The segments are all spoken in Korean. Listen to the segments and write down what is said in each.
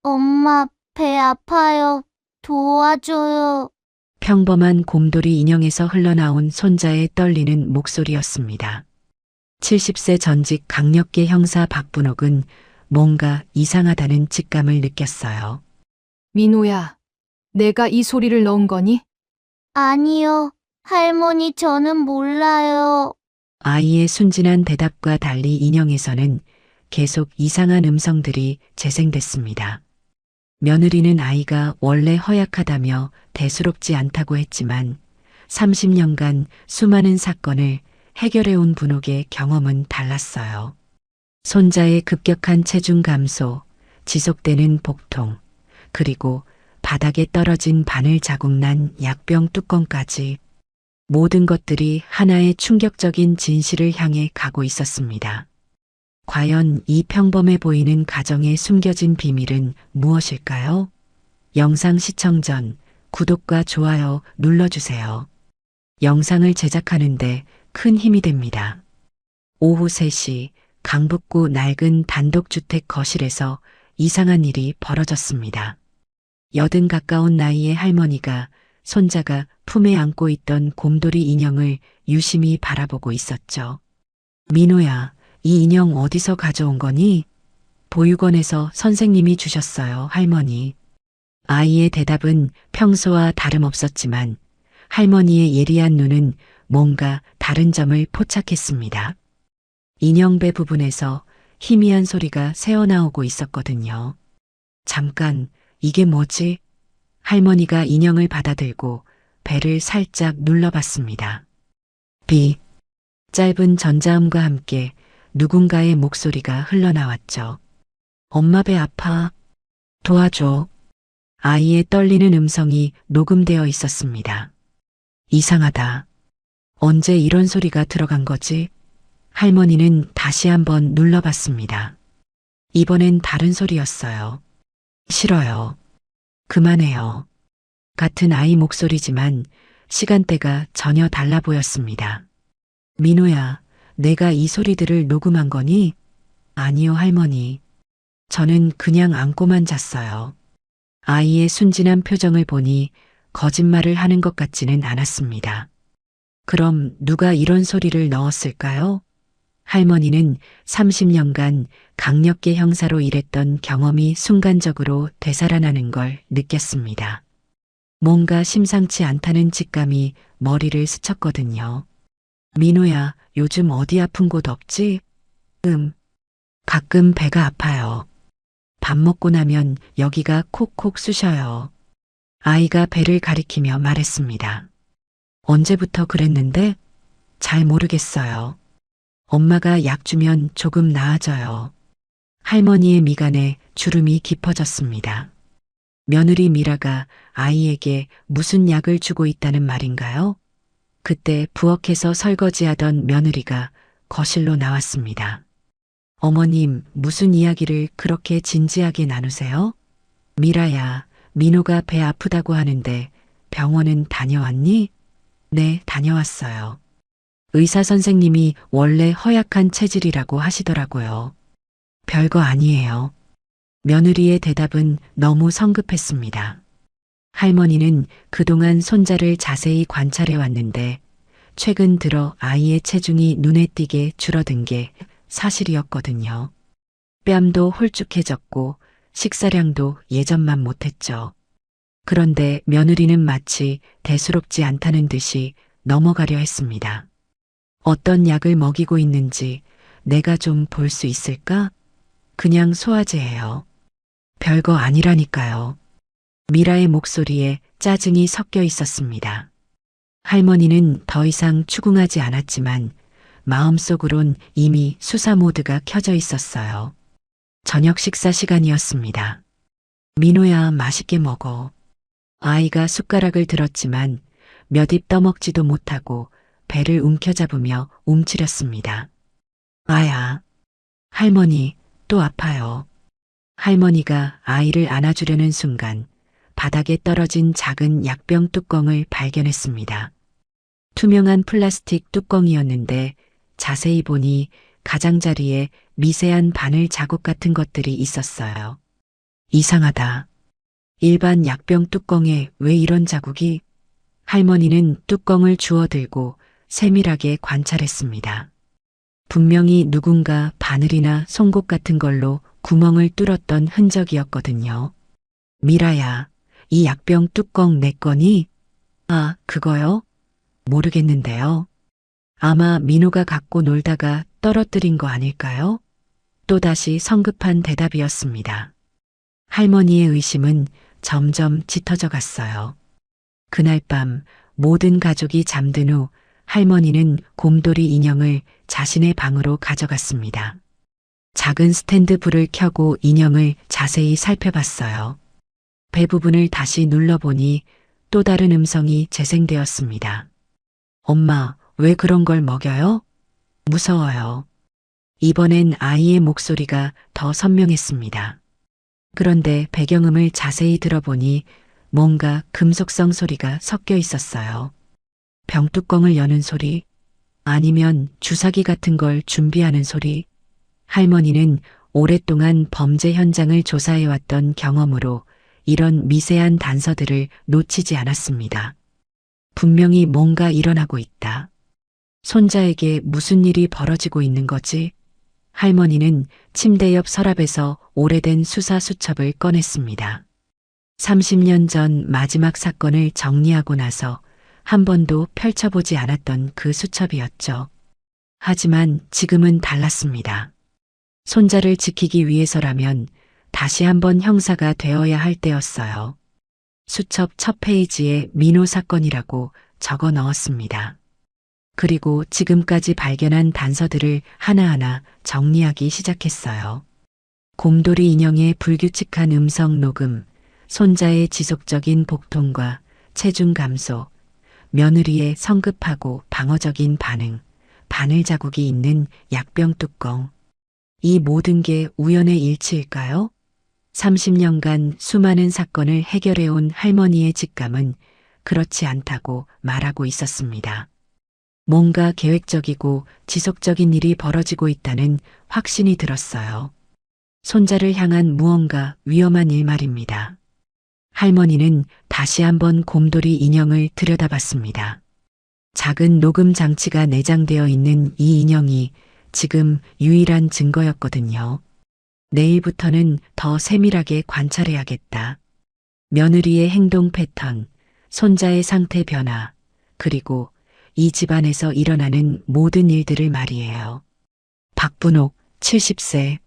엄마, 배 아파요. 도와줘요. 평범한 곰돌이 인형에서 흘러나온 손자의 떨리는 목소리였습니다. 70세 전직 강력계 형사 박분옥은 뭔가 이상하다는 직감을 느꼈어요. 민호야, 내가 이 소리를 넣은 거니? 아니요. 할머니, 저는 몰라요. 아이의 순진한 대답과 달리 인형에서는 계속 이상한 음성들이 재생됐습니다. 며느리는 아이가 원래 허약하다며 대수롭지 않다고 했지만 30년간 수많은 사건을 해결해온 분옥의 경험은 달랐어요. 손자의 급격한 체중 감소, 지속되는 복통, 그리고 바닥에 떨어진 바늘 자국 난 약병 뚜껑까지 모든 것들이 하나의 충격적인 진실을 향해 가고 있었습니다. 과연 이 평범해 보이는 가정에 숨겨진 비밀은 무엇일까요? 영상 시청 전 구독과 좋아요 눌러주세요. 영상을 제작하는데 큰 힘이 됩니다. 오후 3시 강북구 낡은 단독주택 거실에서 이상한 일이 벌어졌습니다. 80 가까운 나이의 할머니가 손자가 품에 안고 있던 곰돌이 인형을 유심히 바라보고 있었죠. 민호야, 이 인형 어디서 가져온 거니? 보육원에서 선생님이 주셨어요, 할머니. 아이의 대답은 평소와 다름없었지만 할머니의 예리한 눈은 뭔가 다른 점을 포착했습니다. 인형배 부분에서 희미한 소리가 새어나오고 있었거든요. 잠깐, 이게 뭐지? 할머니가 인형을 받아들고 배를 살짝 눌러봤습니다. 비. 짧은 전자음과 함께 누군가의 목소리가 흘러나왔죠. 엄마 배 아파. 도와줘. 아이의 떨리는 음성이 녹음되어 있었습니다. 이상하다. 언제 이런 소리가 들어간 거지? 할머니는 다시 한번 눌러봤습니다. 이번엔 다른 소리였어요. 싫어요. 그만해요. 같은 아이 목소리지만 시간대가 전혀 달라 보였습니다. 민호야, 내가 이 소리들을 녹음한 거니? 아니요, 할머니. 저는 그냥 안고만 잤어요. 아이의 순진한 표정을 보니 거짓말을 하는 것 같지는 않았습니다. 그럼 누가 이런 소리를 넣었을까요? 할머니는 30년간 강력계 형사로 일했던 경험이 순간적으로 되살아나는 걸 느꼈습니다. 뭔가 심상치 않다는 직감이 머리를 스쳤거든요. 민호야, 요즘 어디 아픈 곳 없지? 가끔 배가 아파요. 밥 먹고 나면 여기가 콕콕 쑤셔요. 아이가 배를 가리키며 말했습니다. 언제부터 그랬는데? 잘 모르겠어요. 엄마가 약 주면 조금 나아져요. 할머니의 미간에 주름이 깊어졌습니다. 며느리 미라가 아이에게 무슨 약을 주고 있다는 말인가요? 그때 부엌에서 설거지하던 며느리가 거실로 나왔습니다. 어머님, 무슨 이야기를 그렇게 진지하게 나누세요? 미라야, 민호가 배 아프다고 하는데 병원은 다녀왔니? 네, 다녀왔어요. 의사 선생님이 원래 허약한 체질이라고 하시더라고요. 별거 아니에요. 며느리의 대답은 너무 성급했습니다. 할머니는 그동안 손자를 자세히 관찰해 왔는데 최근 들어 아이의 체중이 눈에 띄게 줄어든 게 사실이었거든요. 뺨도 홀쭉해졌고 식사량도 예전만 못했죠. 그런데 며느리는 마치 대수롭지 않다는 듯이 넘어가려 했습니다. 어떤 약을 먹이고 있는지 내가 좀 볼 수 있을까? 그냥 소화제예요. 별거 아니라니까요. 미라의 목소리에 짜증이 섞여 있었습니다. 할머니는 더 이상 추궁하지 않았지만 마음속으론 이미 수사 모드가 켜져 있었어요. 저녁 식사 시간이었습니다. 민호야, 맛있게 먹어. 아이가 숟가락을 들었지만 몇 입 떠먹지도 못하고 배를 움켜잡으며 움츠렸습니다. 아야, 할머니, 또 아파요. 할머니가 아이를 안아주려는 순간 바닥에 떨어진 작은 약병 뚜껑을 발견했습니다. 투명한 플라스틱 뚜껑이었는데 자세히 보니 가장자리에 미세한 바늘 자국 같은 것들이 있었어요. 이상하다. 일반 약병 뚜껑에 왜 이런 자국이? 할머니는 뚜껑을 주워들고 세밀하게 관찰했습니다. 분명히 누군가 바늘이나 송곳 같은 걸로 구멍을 뚫었던 흔적이었거든요. 미라야, 이 약병 뚜껑 내 거니? 아, 그거요? 모르겠는데요. 아마 민호가 갖고 놀다가 떨어뜨린 거 아닐까요? 또다시 성급한 대답이었습니다. 할머니의 의심은 점점 짙어져 갔어요. 그날 밤 모든 가족이 잠든 후 할머니는 곰돌이 인형을 자신의 방으로 가져갔습니다. 작은 스탠드 불을 켜고 인형을 자세히 살펴봤어요. 배 부분을 다시 눌러보니 또 다른 음성이 재생되었습니다. 엄마, 왜 그런 걸 먹여요? 무서워요. 이번엔 아이의 목소리가 더 선명했습니다. 그런데 배경음을 자세히 들어보니 뭔가 금속성 소리가 섞여 있었어요. 병뚜껑을 여는 소리, 아니면 주사기 같은 걸 준비하는 소리. 할머니는 오랫동안 범죄 현장을 조사해왔던 경험으로 이런 미세한 단서들을 놓치지 않았습니다. 분명히 뭔가 일어나고 있다. 손자에게 무슨 일이 벌어지고 있는 거지? 할머니는 침대 옆 서랍에서 오래된 수사 수첩을 꺼냈습니다. 30년 전 마지막 사건을 정리하고 나서 한 번도 펼쳐보지 않았던 그 수첩이었죠. 하지만 지금은 달랐습니다. 손자를 지키기 위해서라면 다시 한번 형사가 되어야 할 때였어요. 수첩 첫 페이지에 민호 사건이라고 적어 넣었습니다. 그리고 지금까지 발견한 단서들을 하나하나 정리하기 시작했어요. 곰돌이 인형의 불규칙한 음성 녹음, 손자의 지속적인 복통과 체중 감소, 며느리의 성급하고 방어적인 반응, 바늘 자국이 있는 약병 뚜껑. 이 모든 게 우연의 일치일까요? 30년간 수많은 사건을 해결해온 할머니의 직감은 그렇지 않다고 말하고 있었습니다. 뭔가 계획적이고 지속적인 일이 벌어지고 있다는 확신이 들었어요. 손자를 향한 무언가 위험한 일 말입니다. 할머니는 다시 한번 곰돌이 인형을 들여다봤습니다. 작은 녹음 장치가 내장되어 있는 이 인형이 지금 유일한 증거였거든요. 내일부터는 더 세밀하게 관찰해야겠다. 며느리의 행동 패턴, 손자의 상태 변화, 그리고 이 집안에서 일어나는 모든 일들을 말이에요. 박분옥, 70세.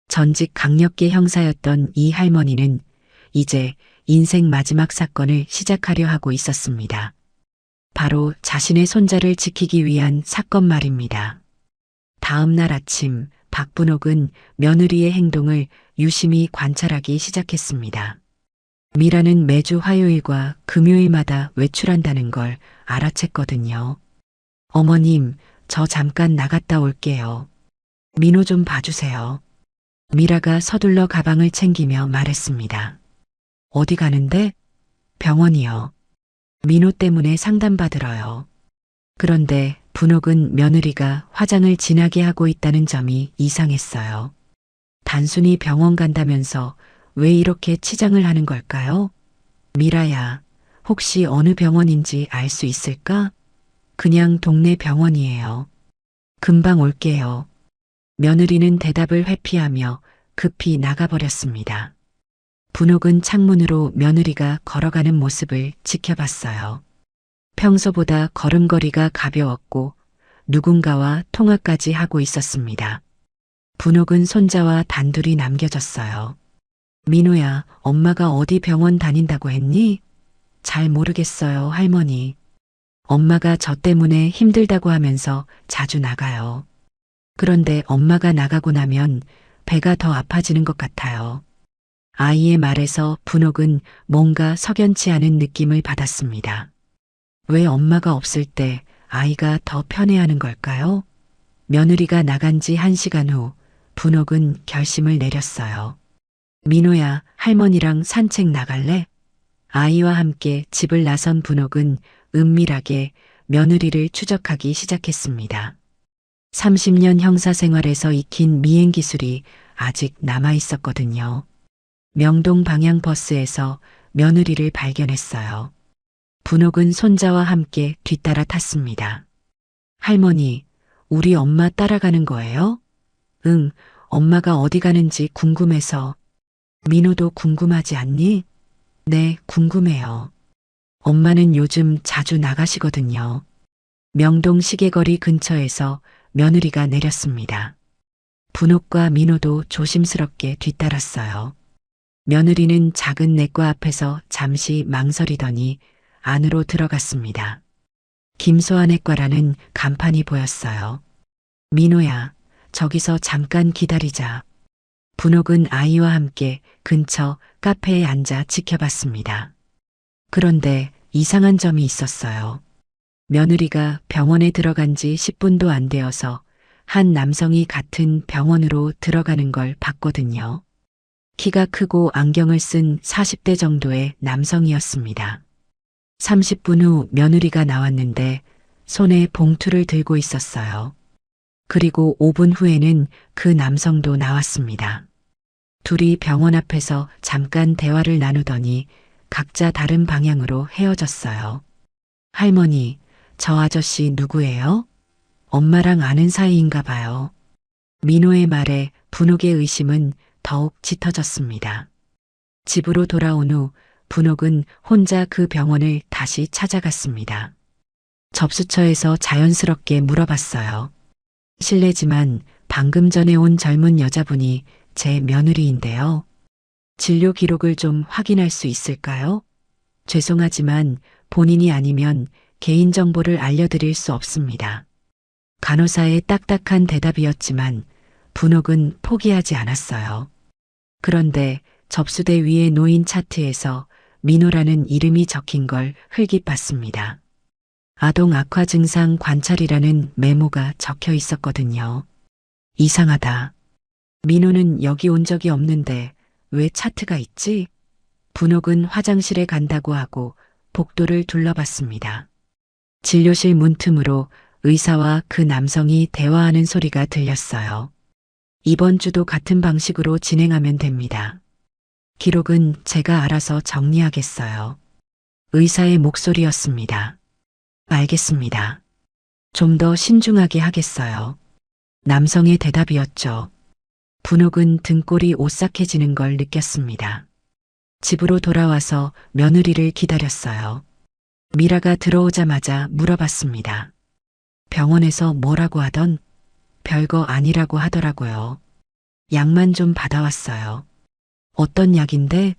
전직 강력계 형사였던 이 할머니는 이제 인생 마지막 사건을 시작하려 하고 있었습니다. 바로 자신의 손자를 지키기 위한 사건 말입니다. 다음 날 아침, 박분옥은 며느리의 행동을 유심히 관찰하기 시작했습니다. 미라는 매주 화요일과 금요일마다 외출한다는 걸 알아챘거든요. 어머님, 저 잠깐 나갔다 올게요. 민호 좀 봐주세요. 미라가 서둘러 가방을 챙기며 말했습니다. 어디 가는데? 병원이요. 민호 때문에 상담받으러요. 그런데 분옥은 며느리가 화장을 진하게 하고 있다는 점이 이상했어요. 단순히 병원 간다면서 왜 이렇게 치장을 하는 걸까요? 미라야, 혹시 어느 병원인지 알 수 있을까? 그냥 동네 병원이에요. 금방 올게요. 며느리는 대답을 회피하며 급히 나가버렸습니다. 분옥은 창문으로 며느리가 걸어가는 모습을 지켜봤어요. 평소보다 걸음걸이가 가벼웠고 누군가와 통화까지 하고 있었습니다. 분옥은 손자와 단둘이 남겨졌어요. 민호야, 엄마가 어디 병원 다닌다고 했니? 잘 모르겠어요, 할머니. 엄마가 저 때문에 힘들다고 하면서 자주 나가요. 그런데 엄마가 나가고 나면 배가 더 아파지는 것 같아요. 아이의 말에서 분옥은 뭔가 석연치 않은 느낌을 받았습니다. 왜 엄마가 없을 때 아이가 더 편해하는 걸까요? 며느리가 나간 지 1시간 후 분옥은 결심을 내렸어요. 민호야, 할머니랑 산책 나갈래? 아이와 함께 집을 나선 분옥은 은밀하게 며느리를 추적하기 시작했습니다. 30년 형사 생활에서 익힌 미행 기술이 아직 남아 있었거든요. 명동 방향 버스에서 며느리를 발견했어요. 분옥은 손자와 함께 뒤따라 탔습니다. 할머니, 우리 엄마 따라가는 거예요? 응, 엄마가 어디 가는지 궁금해서. 민호도 궁금하지 않니? 네, 궁금해요. 엄마는 요즘 자주 나가시거든요. 명동 시계거리 근처에서 며느리가 내렸습니다. 분옥과 민호도 조심스럽게 뒤따랐어요. 며느리는 작은 내과 앞에서 잠시 망설이더니 안으로 들어갔습니다. 김소아내과라는 간판이 보였어요. 민호야, 저기서 잠깐 기다리자. 분옥은 아이와 함께 근처 카페에 앉아 지켜봤습니다. 그런데 이상한 점이 있었어요. 며느리가 병원에 들어간 지 10분도 안 되어서 한 남성이 같은 병원으로 들어가는 걸 봤거든요. 키가 크고 안경을 쓴 40대 정도의 남성이었습니다. 30분 후 며느리가 나왔는데 손에 봉투를 들고 있었어요. 그리고 5분 후에는 그 남성도 나왔습니다. 둘이 병원 앞에서 잠깐 대화를 나누더니 각자 다른 방향으로 헤어졌어요. 할머니, 저 아저씨 누구예요? 엄마랑 아는 사이인가 봐요. 민호의 말에 분옥의 의심은 더욱 짙어졌습니다. 집으로 돌아온 후 분옥은 혼자 그 병원을 다시 찾아갔습니다. 접수처에서 자연스럽게 물어봤어요. 실례지만 방금 전에 온 젊은 여자분이 제 며느리인데요. 진료 기록을 좀 확인할 수 있을까요? 죄송하지만 본인이 아니면 개인정보를 알려드릴 수 없습니다. 간호사의 딱딱한 대답이었지만 분옥은 포기하지 않았어요. 그런데 접수대 위에 놓인 차트에서 민호라는 이름이 적힌 걸 흘깃 봤습니다. 아동 악화 증상 관찰이라는 메모가 적혀 있었거든요. 이상하다. 민호는 여기 온 적이 없는데 왜 차트가 있지? 분옥은 화장실에 간다고 하고 복도를 둘러봤습니다. 진료실 문틈으로 의사와 그 남성이 대화하는 소리가 들렸어요. 이번 주도 같은 방식으로 진행하면 됩니다. 기록은 제가 알아서 정리하겠어요. 의사의 목소리였습니다. 알겠습니다. 좀 더 신중하게 하겠어요. 남성의 대답이었죠. 분옥은 등골이 오싹해지는 걸 느꼈습니다. 집으로 돌아와서 며느리를 기다렸어요. 미라가 들어오자마자 물어봤습니다. 병원에서 뭐라고 하던? 별거 아니라고 하더라고요. 약만 좀 받아왔어요. 어떤 약인데?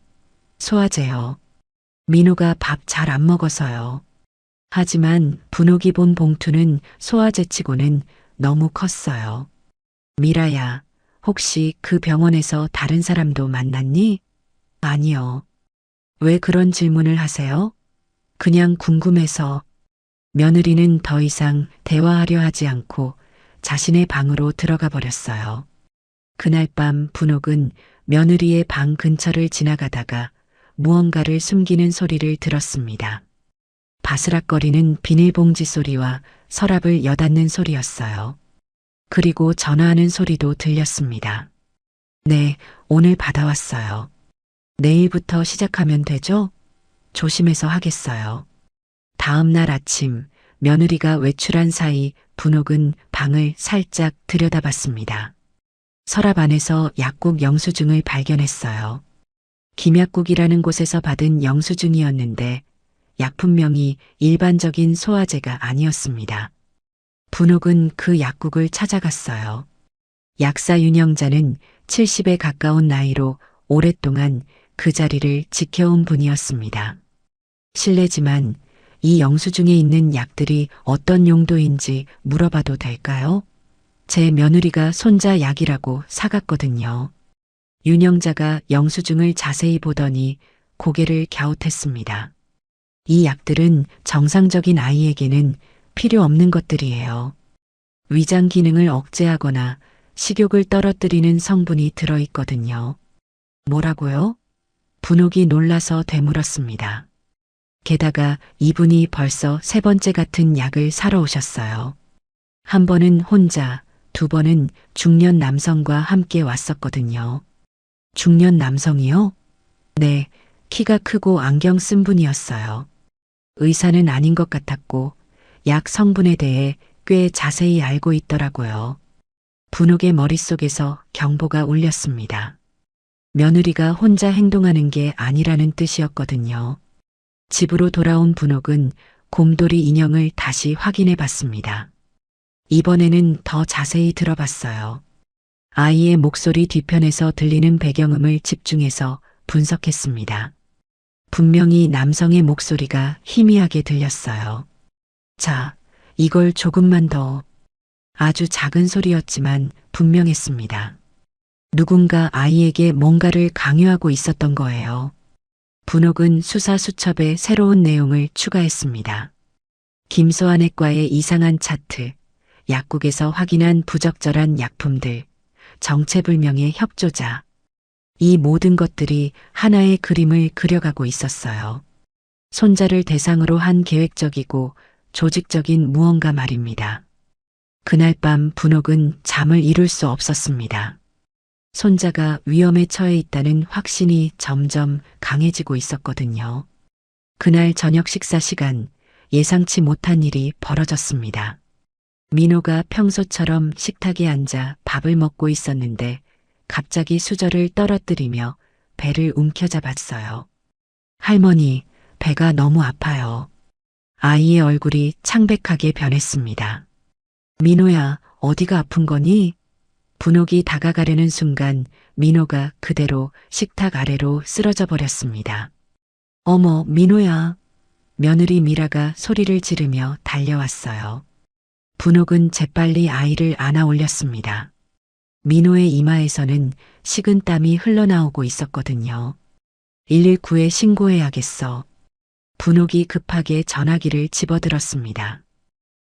소화제요. 민호가 밥 잘 안 먹어서요. 하지만 분옥이 본 봉투는 소화제치고는 너무 컸어요. 미라야, 혹시 그 병원에서 다른 사람도 만났니? 아니요. 왜 그런 질문을 하세요? 그냥 궁금해서. 며느리는 더 이상 대화하려 하지 않고 자신의 방으로 들어가 버렸어요. 그날 밤 분옥은 며느리의 방 근처를 지나가다가 무언가를 숨기는 소리를 들었습니다. 바스락거리는 비닐봉지 소리와 서랍을 여닫는 소리였어요. 그리고 전화하는 소리도 들렸습니다. 네, 오늘 받아왔어요. 내일부터 시작하면 되죠? 조심해서 하겠어요. 다음 날 아침 며느리가 외출한 사이 분옥은 방을 살짝 들여다봤습니다. 서랍 안에서 약국 영수증을 발견했어요. 김약국이라는 곳에서 받은 영수증이었는데 약품명이 일반적인 소화제가 아니었습니다. 분옥은 그 약국을 찾아갔어요. 약사 윤영자는 70에 가까운 나이로 오랫동안 그 자리를 지켜온 분이었습니다. 실례지만 이 영수증에 있는 약들이 어떤 용도인지 물어봐도 될까요? 제 며느리가 손자 약이라고 사갔거든요. 윤영자가 영수증을 자세히 보더니 고개를 갸웃했습니다. 이 약들은 정상적인 아이에게는 필요 없는 것들이에요. 위장 기능을 억제하거나 식욕을 떨어뜨리는 성분이 들어있거든요. 뭐라고요? 분옥이 놀라서 되물었습니다. 게다가 이분이 벌써 세 번째 같은 약을 사러 오셨어요. 한 번은 혼자, 두 번은 중년 남성과 함께 왔었거든요. 중년 남성이요? 네, 키가 크고 안경 쓴 분이었어요. 의사는 아닌 것 같았고 약 성분에 대해 꽤 자세히 알고 있더라고요. 분옥의 머릿속에서 경보가 울렸습니다. 며느리가 혼자 행동하는 게 아니라는 뜻이었거든요. 집으로 돌아온 분옥은 곰돌이 인형을 다시 확인해 봤습니다. 이번에는 더 자세히 들어봤어요. 아이의 목소리 뒤편에서 들리는 배경음을 집중해서 분석했습니다. 분명히 남성의 목소리가 희미하게 들렸어요. 자, 이걸 조금만 더. 아주 작은 소리였지만 분명했습니다. 누군가 아이에게 뭔가를 강요하고 있었던 거예요. 분옥은 수사 수첩에 새로운 내용을 추가했습니다. 김소환의과의 이상한 차트, 약국에서 확인한 부적절한 약품들, 정체불명의 협조자. 이 모든 것들이 하나의 그림을 그려가고 있었어요. 손자를 대상으로 한 계획적이고 조직적인 무언가 말입니다. 그날 밤 분옥은 잠을 이룰 수 없었습니다. 손자가 위험에 처해 있다는 확신이 점점 강해지고 있었거든요. 그날 저녁 식사 시간 예상치 못한 일이 벌어졌습니다. 민호가 평소처럼 식탁에 앉아 밥을 먹고 있었는데 갑자기 수저를 떨어뜨리며 배를 움켜잡았어요. 할머니, 배가 너무 아파요. 아이의 얼굴이 창백하게 변했습니다. 민호야, 어디가 아픈 거니? 분옥이 다가가려는 순간 민호가 그대로 식탁 아래로 쓰러져 버렸습니다. 어머, 민호야. 며느리 미라가 소리를 지르며 달려왔어요. 분옥은 재빨리 아이를 안아 올렸습니다. 민호의 이마에서는 식은 땀이 흘러나오고 있었거든요. 119에 신고해야겠어. 분옥이 급하게 전화기를 집어들었습니다.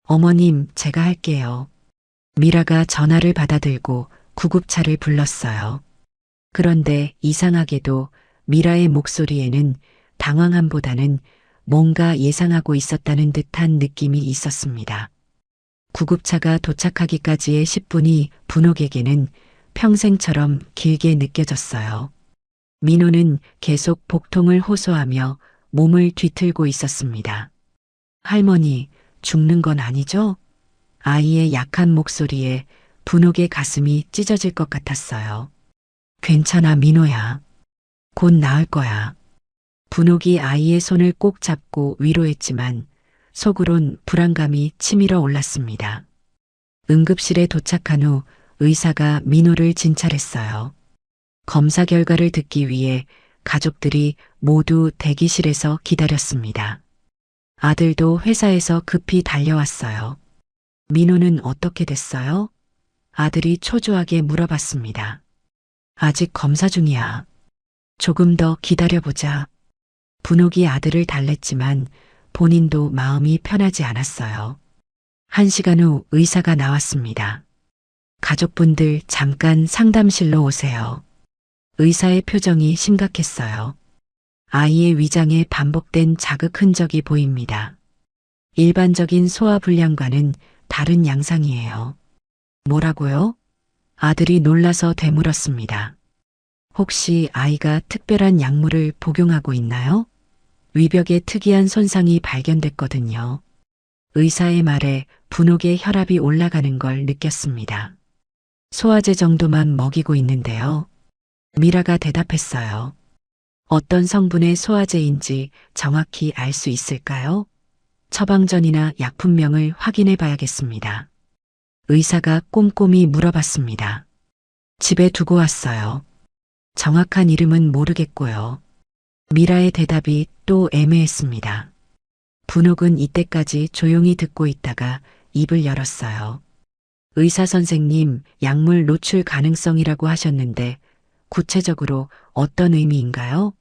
어머님, 제가 할게요. 미라가 전화를 받아들고 구급차를 불렀어요. 그런데 이상하게도 미라의 목소리에는 당황함보다는 뭔가 예상하고 있었다는 듯한 느낌이 있었습니다. 구급차가 도착하기까지의 10분이 분옥에게는 평생처럼 길게 느껴졌어요. 민호는 계속 복통을 호소하며 몸을 뒤틀고 있었습니다. 할머니, 죽는 건 아니죠? 아이의 약한 목소리에 분옥의 가슴이 찢어질 것 같았어요. 괜찮아, 민호야. 곧 나을 거야. 분옥이 아이의 손을 꼭 잡고 위로했지만 속으론 불안감이 치밀어 올랐습니다. 응급실에 도착한 후 의사가 민호를 진찰했어요. 검사 결과를 듣기 위해 가족들이 모두 대기실에서 기다렸습니다. 아들도 회사에서 급히 달려왔어요. 민호는 어떻게 됐어요? 아들이 초조하게 물어봤습니다. 아직 검사 중이야. 조금 더 기다려보자. 분옥이 아들을 달랬지만 본인도 마음이 편하지 않았어요. 1시간 후 의사가 나왔습니다. 가족분들 잠깐 상담실로 오세요. 의사의 표정이 심각했어요. 아이의 위장에 반복된 자극 흔적이 보입니다. 일반적인 소화불량과는 다른 양상이에요. 뭐라고요? 아들이 놀라서 되물었습니다. 혹시 아이가 특별한 약물을 복용하고 있나요? 위벽에 특이한 손상이 발견됐거든요. 의사의 말에 분옥의 혈압이 올라가는 걸 느꼈습니다. 소화제 정도만 먹이고 있는데요. 미라가 대답했어요. 어떤 성분의 소화제인지 정확히 알 수 있을까요? 처방전이나 약품명을 확인해 봐야겠습니다. 의사가 꼼꼼히 물어봤습니다. 집에 두고 왔어요. 정확한 이름은 모르겠고요. 미라의 대답이 또 애매했습니다. 분옥은 이때까지 조용히 듣고 있다가 입을 열었어요. 의사 선생님, 약물 노출 가능성이라고 하셨는데 구체적으로 어떤 의미인가요?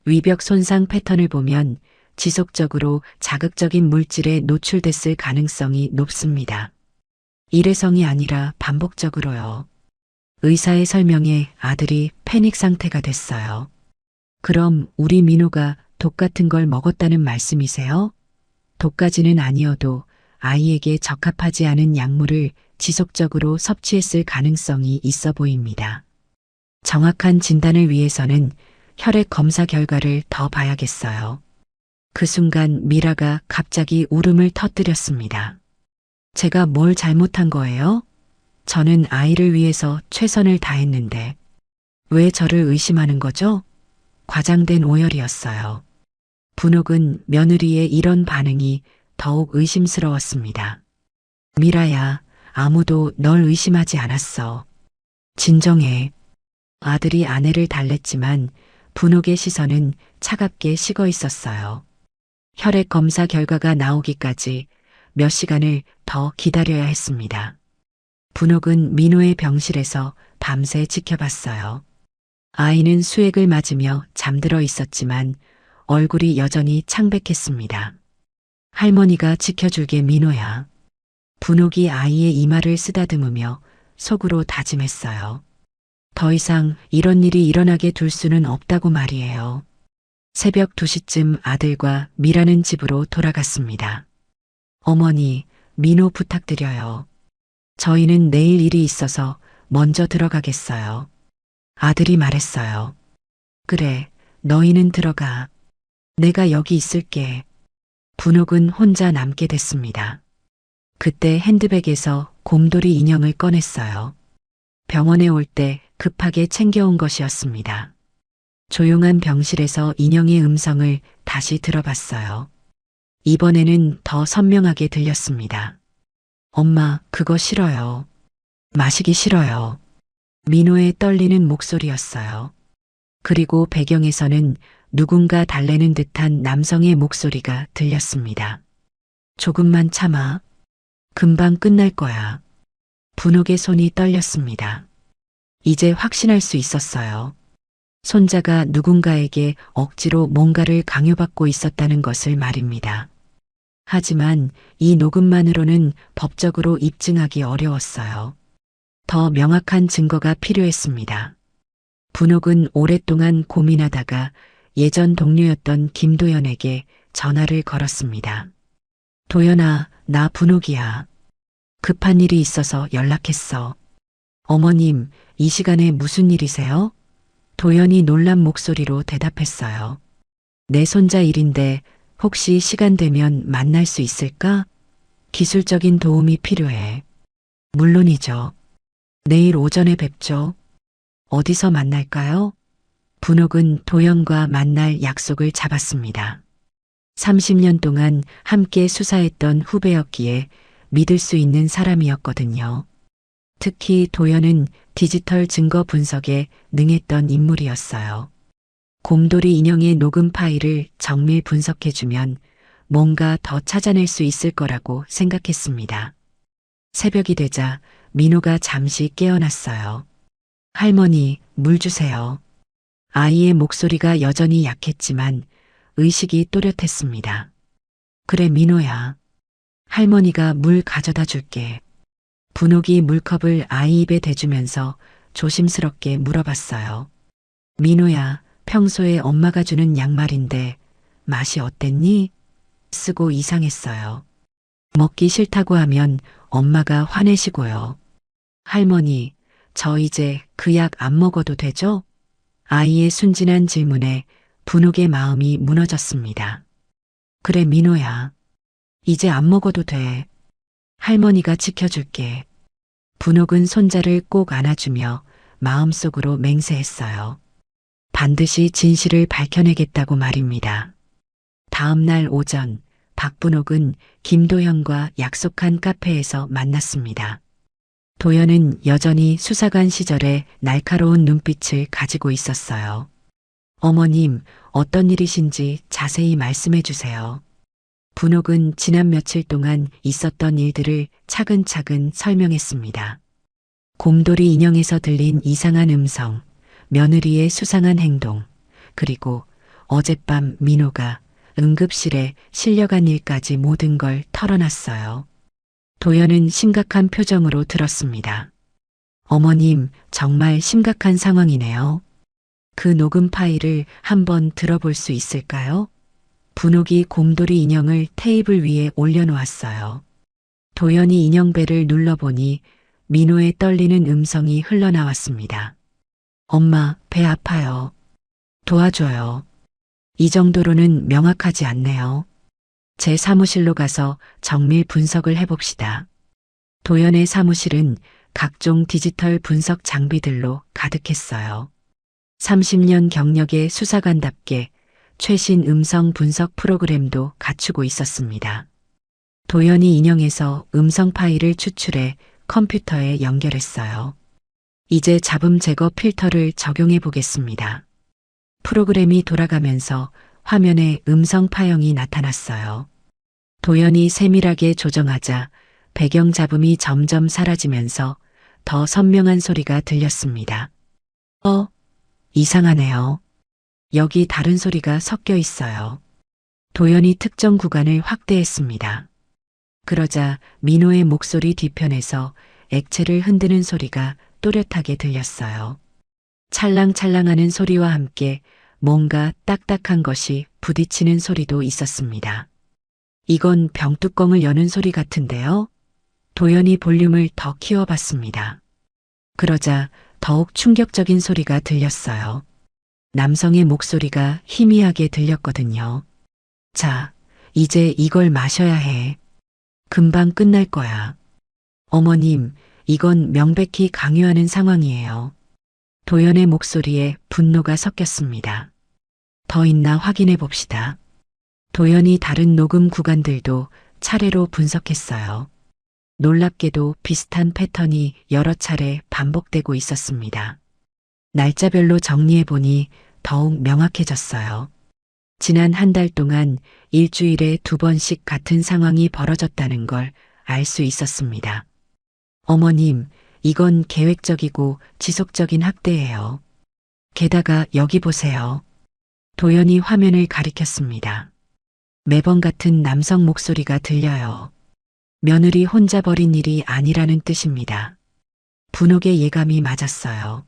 위벽 손상 패턴을 보면 지속적으로 자극적인 물질에 노출됐을 가능성이 높습니다. 일회성이 아니라 반복적으로요. 의사의 설명에 아들이 패닉 상태가 됐어요. 그럼 우리 민호가 독 같은 걸 먹었다는 말씀이세요? 독까지는 아니어도 아이에게 적합하지 않은 약물을 지속적으로 섭취했을 가능성이 있어 보입니다. 정확한 진단을 위해서는 혈액 검사 결과를 더 봐야겠어요. 그 순간 미라가 갑자기 울음을 터뜨렸습니다. 제가 뭘 잘못한 거예요? 저는 아이를 위해서 최선을 다했는데 왜 저를 의심하는 거죠? 과장된 오열이었어요. 분옥은 며느리의 이런 반응이 더욱 의심스러웠습니다. 미라야, 아무도 널 의심하지 않았어. 진정해. 아들이 아내를 달랬지만 분옥의 시선은 차갑게 식어 있었어요. 혈액 검사 결과가 나오기까지 몇 시간을 더 기다려야 했습니다. 분옥은 민호의 병실에서 밤새 지켜봤어요. 아이는 수액을 맞으며 잠들어 있었지만 얼굴이 여전히 창백했습니다. 할머니가 지켜줄게 민호야. 분옥이 아이의 이마를 쓰다듬으며 속으로 다짐했어요. 더 이상 이런 일이 일어나게 둘 수는 없다고 말이에요. 새벽 2시쯤 아들과 미라는 집으로 돌아갔습니다. 어머니, 민호 부탁드려요. 저희는 내일 일이 있어서 먼저 들어가겠어요. 아들이 말했어요. 그래, 너희는 들어가. 내가 여기 있을게. 분옥은 혼자 남게 됐습니다. 그때 핸드백에서 곰돌이 인형을 꺼냈어요. 병원에 올 때 급하게 챙겨온 것이었습니다. 조용한 병실에서 인형의 음성을 다시 들어봤어요. 이번에는 더 선명하게 들렸습니다. 엄마, 그거 싫어요. 마시기 싫어요. 민호의 떨리는 목소리였어요. 그리고 배경에서는 누군가 달래는 듯한 남성의 목소리가 들렸습니다. 조금만 참아. 금방 끝날 거야. 분옥의 손이 떨렸습니다. 이제 확신할 수 있었어요. 손자가 누군가에게 억지로 뭔가를 강요받고 있었다는 것을 말입니다. 하지만 이 녹음만으로는 법적으로 입증하기 어려웠어요. 더 명확한 증거가 필요했습니다. 분옥은 오랫동안 고민하다가 예전 동료였던 김도연에게 전화를 걸었습니다. 도연아, 나 분옥이야. 급한 일이 있어서 연락했어. 어머님, 이 시간에 무슨 일이세요? 도연이 놀란 목소리로 대답했어요. 내 손자 일인데 혹시 시간 되면 만날 수 있을까? 기술적인 도움이 필요해. 물론이죠. 내일 오전에 뵙죠. 어디서 만날까요? 분옥은 도연과 만날 약속을 잡았습니다. 30년 동안 함께 수사했던 후배였기에 믿을 수 있는 사람이었거든요. 특히 도연은 디지털 증거 분석에 능했던 인물이었어요. 곰돌이 인형의 녹음 파일을 정밀 분석해주면 뭔가 더 찾아낼 수 있을 거라고 생각했습니다. 새벽이 되자 민호가 잠시 깨어났어요. 할머니, 물 주세요. 아이의 목소리가 여전히 약했지만 의식이 또렷했습니다. 그래, 민호야. 할머니가 물 가져다 줄게. 분옥이 물컵을 아이 입에 대주면서 조심스럽게 물어봤어요. 민호야, 평소에 엄마가 주는 양말인데 맛이 어땠니? 쓰고 이상했어요. 먹기 싫다고 하면 엄마가 화내시고요. 할머니, 저 이제 그 약 안 먹어도 되죠? 아이의 순진한 질문에 분옥의 마음이 무너졌습니다. 그래, 민호야. 이제 안 먹어도 돼. 할머니가 지켜줄게. 분옥은 손자를 꼭 안아주며 마음속으로 맹세했어요. 반드시 진실을 밝혀내겠다고 말입니다. 다음 날 오전, 박분옥은 김도현과 약속한 카페에서 만났습니다. 도현은 여전히 수사관 시절의 날카로운 눈빛을 가지고 있었어요. 어머님, 어떤 일이신지 자세히 말씀해 주세요. 분옥은 지난 며칠 동안 있었던 일들을 차근차근 설명했습니다. 곰돌이 인형에서 들린 이상한 음성, 며느리의 수상한 행동, 그리고 어젯밤 민호가 응급실에 실려간 일까지 모든 걸 털어놨어요. 도연은 심각한 표정으로 들었습니다. 어머님, 정말 심각한 상황이네요. 그 녹음 파일을 한번 들어볼 수 있을까요? 분옥이 곰돌이 인형을 테이블 위에 올려놓았어요. 도연이 인형벨을 눌러보니 민호의 떨리는 음성이 흘러나왔습니다. 엄마, 배 아파요. 도와줘요. 이 정도로는 명확하지 않네요. 제 사무실로 가서 정밀 분석을 해봅시다. 도연의 사무실은 각종 디지털 분석 장비들로 가득했어요. 30년 경력의 수사관답게 최신 음성 분석 프로그램도 갖추고 있었습니다. 도연이 인형에서 음성 파일을 추출해 컴퓨터에 연결했어요. 이제 잡음 제거 필터를 적용해 보겠습니다. 프로그램이 돌아가면서 화면에 음성 파형이 나타났어요. 도연이 세밀하게 조정하자 배경 잡음이 점점 사라지면서 더 선명한 소리가 들렸습니다. 이상하네요. 여기 다른 소리가 섞여 있어요. 도연이 특정 구간을 확대했습니다. 그러자 민호의 목소리 뒤편에서 액체를 흔드는 소리가 또렷하게 들렸어요. 찰랑찰랑하는 소리와 함께 뭔가 딱딱한 것이 부딪히는 소리도 있었습니다. 이건 병뚜껑을 여는 소리 같은데요? 도연이 볼륨을 더 키워봤습니다. 그러자 더욱 충격적인 소리가 들렸어요. 남성의 목소리가 희미하게 들렸거든요. 자, 이제 이걸 마셔야 해. 금방 끝날 거야. 어머님, 이건 명백히 강요하는 상황이에요. 도연의 목소리에 분노가 섞였습니다. 더 있나 확인해 봅시다. 도연이 다른 녹음 구간들도 차례로 분석했어요. 놀랍게도 비슷한 패턴이 여러 차례 반복되고 있었습니다. 날짜별로 정리해보니 더욱 명확해졌어요. 지난 한 달 동안 일주일에 2번씩 같은 상황이 벌어졌다는 걸 알 수 있었습니다. 어머님, 이건 계획적이고 지속적인 학대예요. 게다가 여기 보세요. 도연이 화면을 가리켰습니다. 매번 같은 남성 목소리가 들려요. 며느리 혼자 벌인 일이 아니라는 뜻입니다. 분옥의 예감이 맞았어요.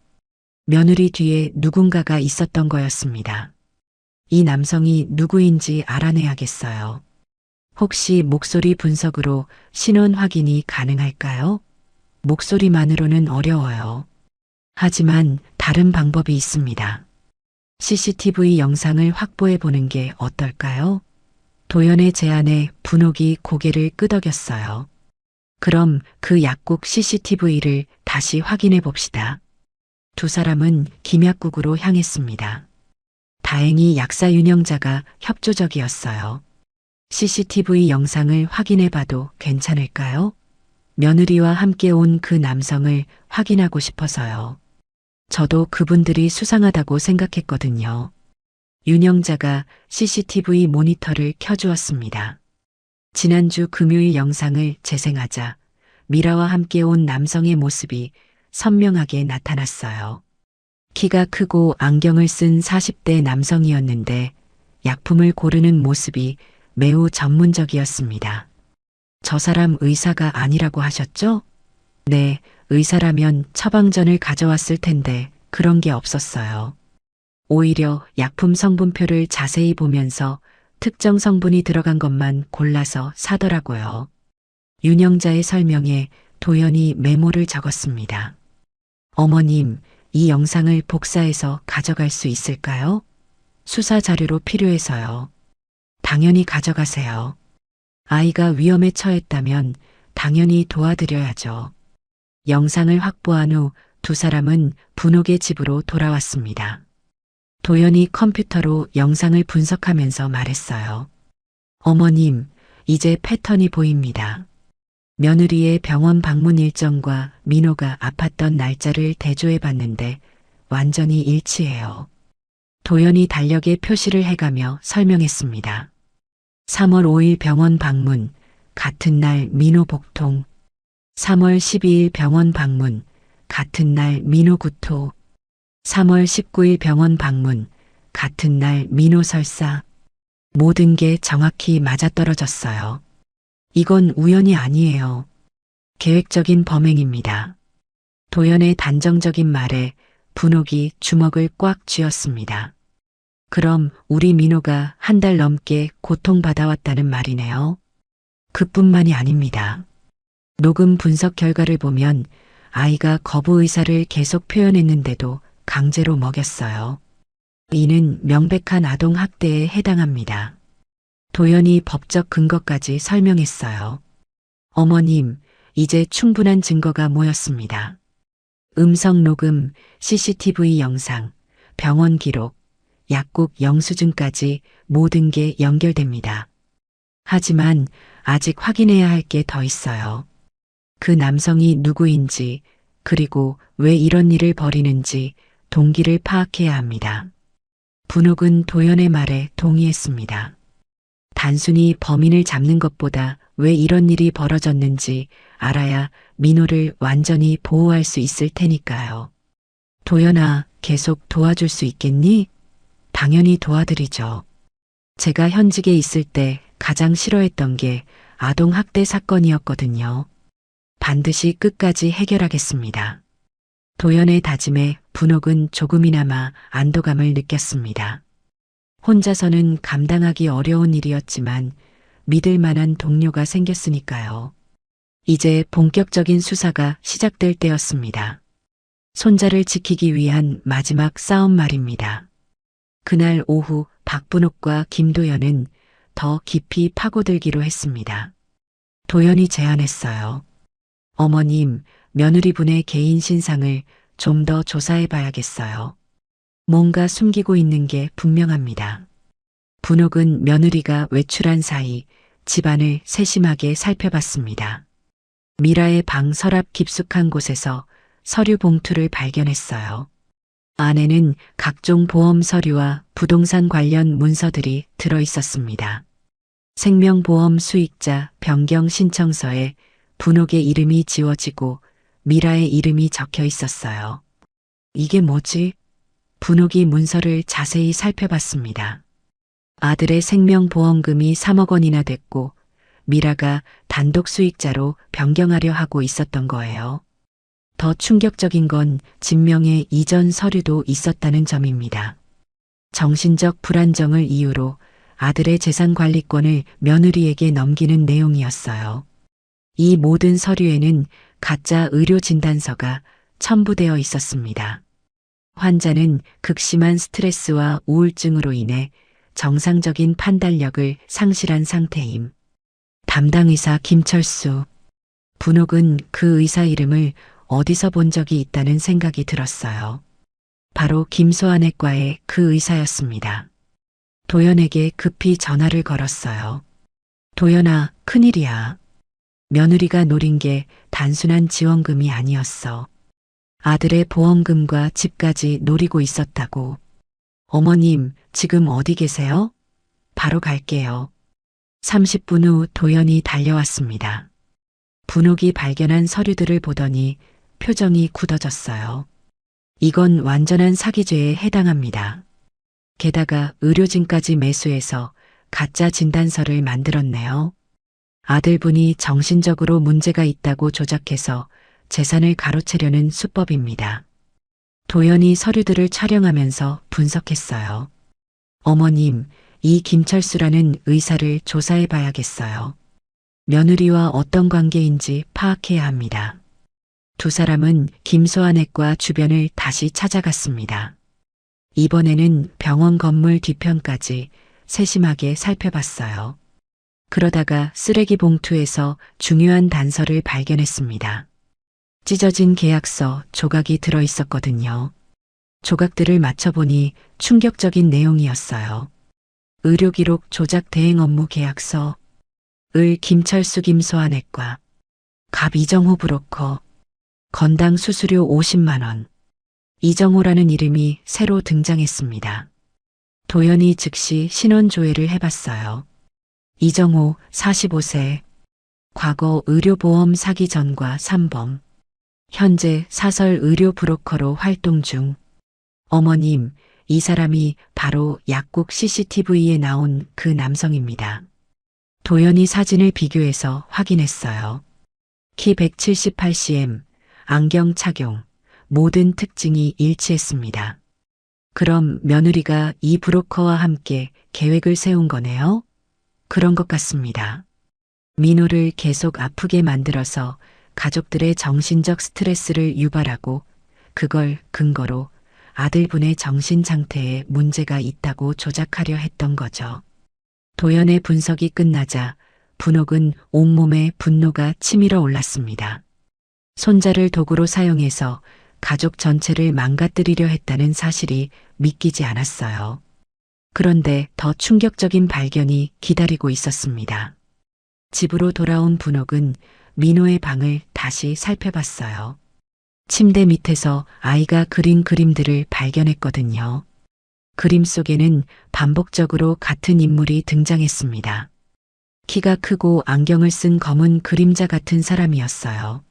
며느리 뒤에 누군가가 있었던 거였습니다. 이 남성이 누구인지 알아내야겠어요. 혹시 목소리 분석으로 신원 확인이 가능할까요? 목소리만으로는 어려워요. 하지만 다른 방법이 있습니다. CCTV 영상을 확보해 보는 게 어떨까요? 도연의 제안에 분옥이 고개를 끄덕였어요. 그럼 그 약국 CCTV를 다시 확인해 봅시다. 두 사람은 김약국으로 향했습니다. 다행히 약사 윤영자가 협조적이었어요. CCTV 영상을 확인해 봐도 괜찮을까요? 며느리와 함께 온 그 남성을 확인하고 싶어서요. 저도 그분들이 수상하다고 생각했거든요. 윤영자가 CCTV 모니터를 켜주었습니다. 지난주 금요일 영상을 재생하자 미라와 함께 온 남성의 모습이 선명하게 나타났어요. 키가 크고 안경을 쓴 40대 남성이었는데 약품을 고르는 모습이 매우 전문적이었습니다. 저 사람 의사가 아니라고 하셨죠? 네, 의사라면 처방전을 가져왔을 텐데 그런 게 없었어요. 오히려 약품 성분표를 자세히 보면서 특정 성분이 들어간 것만 골라서 사더라고요. 윤영자의 설명에 도연이 메모를 적었습니다. 어머님, 이 영상을 복사해서 가져갈 수 있을까요? 수사 자료로 필요해서요. 당연히 가져가세요. 아이가 위험에 처했다면 당연히 도와드려야죠. 영상을 확보한 후 두 사람은 분옥의 집으로 돌아왔습니다. 도연이 컴퓨터로 영상을 분석하면서 말했어요. 어머님, 이제 패턴이 보입니다. 며느리의 병원 방문 일정과 민호가 아팠던 날짜를 대조해 봤는데 완전히 일치해요. 도연이 달력에 표시를 해가며 설명했습니다. 3월 5일 병원 방문, 같은 날 민호 복통. 3월 12일 병원 방문, 같은 날 민호 구토. 3월 19일 병원 방문, 같은 날 민호 설사. 모든 게 정확히 맞아떨어졌어요. 이건 우연이 아니에요. 계획적인 범행입니다. 도연의 단정적인 말에 분옥이 주먹을 꽉 쥐었습니다. 그럼 우리 민호가 한 달 넘게 고통받아왔다는 말이네요. 그뿐만이 아닙니다. 녹음 분석 결과를 보면 아이가 거부 의사를 계속 표현했는데도 강제로 먹였어요. 이는 명백한 아동학대에 해당합니다. 도연이 법적 근거까지 설명했어요. 어머님, 이제 충분한 증거가 모였습니다. 음성 녹음, CCTV 영상, 병원 기록, 약국 영수증까지 모든 게 연결됩니다. 하지만 아직 확인해야 할 게 더 있어요. 그 남성이 누구인지, 그리고 왜 이런 일을 벌이는지 동기를 파악해야 합니다. 분옥은 도연의 말에 동의했습니다. 단순히 범인을 잡는 것보다 왜 이런 일이 벌어졌는지 알아야 민호를 완전히 보호할 수 있을 테니까요. 도연아, 계속 도와줄 수 있겠니? 당연히 도와드리죠. 제가 현직에 있을 때 가장 싫어했던 게 아동학대 사건이었거든요. 반드시 끝까지 해결하겠습니다. 도연의 다짐에 분옥은 조금이나마 안도감을 느꼈습니다. 혼자서는 감당하기 어려운 일이었지만 믿을 만한 동료가 생겼으니까요. 이제 본격적인 수사가 시작될 때였습니다. 손자를 지키기 위한 마지막 싸움 말입니다. 그날 오후 박분옥과 김도연은 더 깊이 파고들기로 했습니다. 도연이 제안했어요. 어머님, 며느리분의 개인 신상을 좀 더 조사해 봐야겠어요. 뭔가 숨기고 있는 게 분명합니다. 분옥은 며느리가 외출한 사이 집안을 세심하게 살펴봤습니다. 미라의 방 서랍 깊숙한 곳에서 서류 봉투를 발견했어요. 안에는 각종 보험 서류와 부동산 관련 문서들이 들어 있었습니다. 생명보험 수익자 변경 신청서에 분옥의 이름이 지워지고 미라의 이름이 적혀 있었어요. 이게 뭐지? 분옥이 문서를 자세히 살펴봤습니다. 아들의 생명보험금이 3억 원이나 됐고 미라가 단독 수익자로 변경하려 하고 있었던 거예요. 더 충격적인 건 진명의 이전 서류도 있었다는 점입니다. 정신적 불안정을 이유로 아들의 재산 관리권을 며느리에게 넘기는 내용이었어요. 이 모든 서류에는 가짜 의료 진단서가 첨부되어 있었습니다. 환자는 극심한 스트레스와 우울증으로 인해 정상적인 판단력을 상실한 상태임. 담당 의사 김철수. 분옥은 그 의사 이름을 어디서 본 적이 있다는 생각이 들었어요. 바로 김소아내과의 그 의사였습니다. 도연에게 급히 전화를 걸었어요. 도연아, 큰일이야. 며느리가 노린 게 단순한 지원금이 아니었어. 아들의 보험금과 집까지 노리고 있었다고. 어머님, 지금 어디 계세요? 바로 갈게요. 30분 후 도연이 달려왔습니다. 분옥이 발견한 서류들을 보더니 표정이 굳어졌어요. 이건 완전한 사기죄에 해당합니다. 게다가 의료진까지 매수해서 가짜 진단서를 만들었네요. 아들분이 정신적으로 문제가 있다고 조작해서 재산을 가로채려는 수법입니다. 도연이 서류들을 촬영하면서 분석했어요. 어머님, 이 김철수라는 의사를 조사해 봐야겠어요. 며느리와 어떤 관계인지 파악해야 합니다. 두 사람은 김소아내과 주변을 다시 찾아갔습니다. 이번에는 병원 건물 뒤편까지 세심하게 살펴봤어요. 그러다가 쓰레기 봉투에서 중요한 단서를 발견했습니다. 찢어진 계약서 조각이 들어 있었거든요. 조각들을 맞춰보니 충격적인 내용이었어요. 의료기록 조작 대행 업무 계약서, 을 김철수 김소아내과, 갑 이정호 브로커, 건당 수수료 50만 원. 이정호라는 이름이 새로 등장했습니다. 도연이 즉시 신원 조회를 해봤어요. 이정호 45세, 과거 의료보험 사기 전과 3범, 현재 사설 의료 브로커로 활동 중. 어머님, 이 사람이 바로 약국 CCTV에 나온 그 남성입니다. 도연이 사진을 비교해서 확인했어요. 키 178cm, 안경 착용, 모든 특징이 일치했습니다. 그럼 며느리가 이 브로커와 함께 계획을 세운 거네요? 그런 것 같습니다. 민호를 계속 아프게 만들어서 가족들의 정신적 스트레스를 유발하고 그걸 근거로 아들분의 정신 상태에 문제가 있다고 조작하려 했던 거죠. 도연의 분석이 끝나자 분옥은 온몸에 분노가 치밀어 올랐습니다. 손자를 도구로 사용해서 가족 전체를 망가뜨리려 했다는 사실이 믿기지 않았어요. 그런데 더 충격적인 발견이 기다리고 있었습니다. 집으로 돌아온 분옥은 민호의 방을 다시 살펴봤어요. 침대 밑에서 아이가 그린 그림들을 발견했거든요. 그림 속에는 반복적으로 같은 인물이 등장했습니다. 키가 크고 안경을 쓴 검은 그림자 같은 사람이었어요.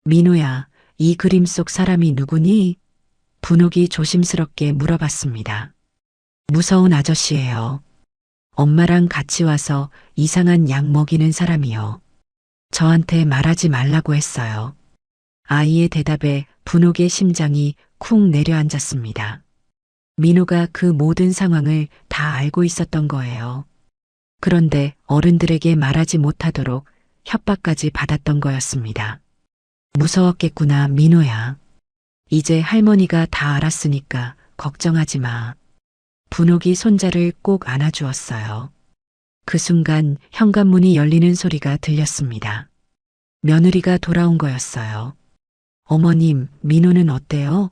민호야, 이 그림 속 사람이 누구니? 분옥이 조심스럽게 물어봤습니다. 무서운 아저씨예요. 엄마랑 같이 와서 이상한 약 먹이는 사람이요. 저한테 말하지 말라고 했어요. 아이의 대답에 분옥의 심장이 쿵 내려앉았습니다. 민호가 그 모든 상황을 다 알고 있었던 거예요. 그런데 어른들에게 말하지 못하도록 협박까지 받았던 거였습니다. 무서웠겠구나, 민호야. 이제 할머니가 다 알았으니까 걱정하지 마. 분옥이 손자를 꼭 안아주었어요. 그 순간 현관문이 열리는 소리가 들렸습니다. 며느리가 돌아온 거였어요. 어머님, 민호는 어때요?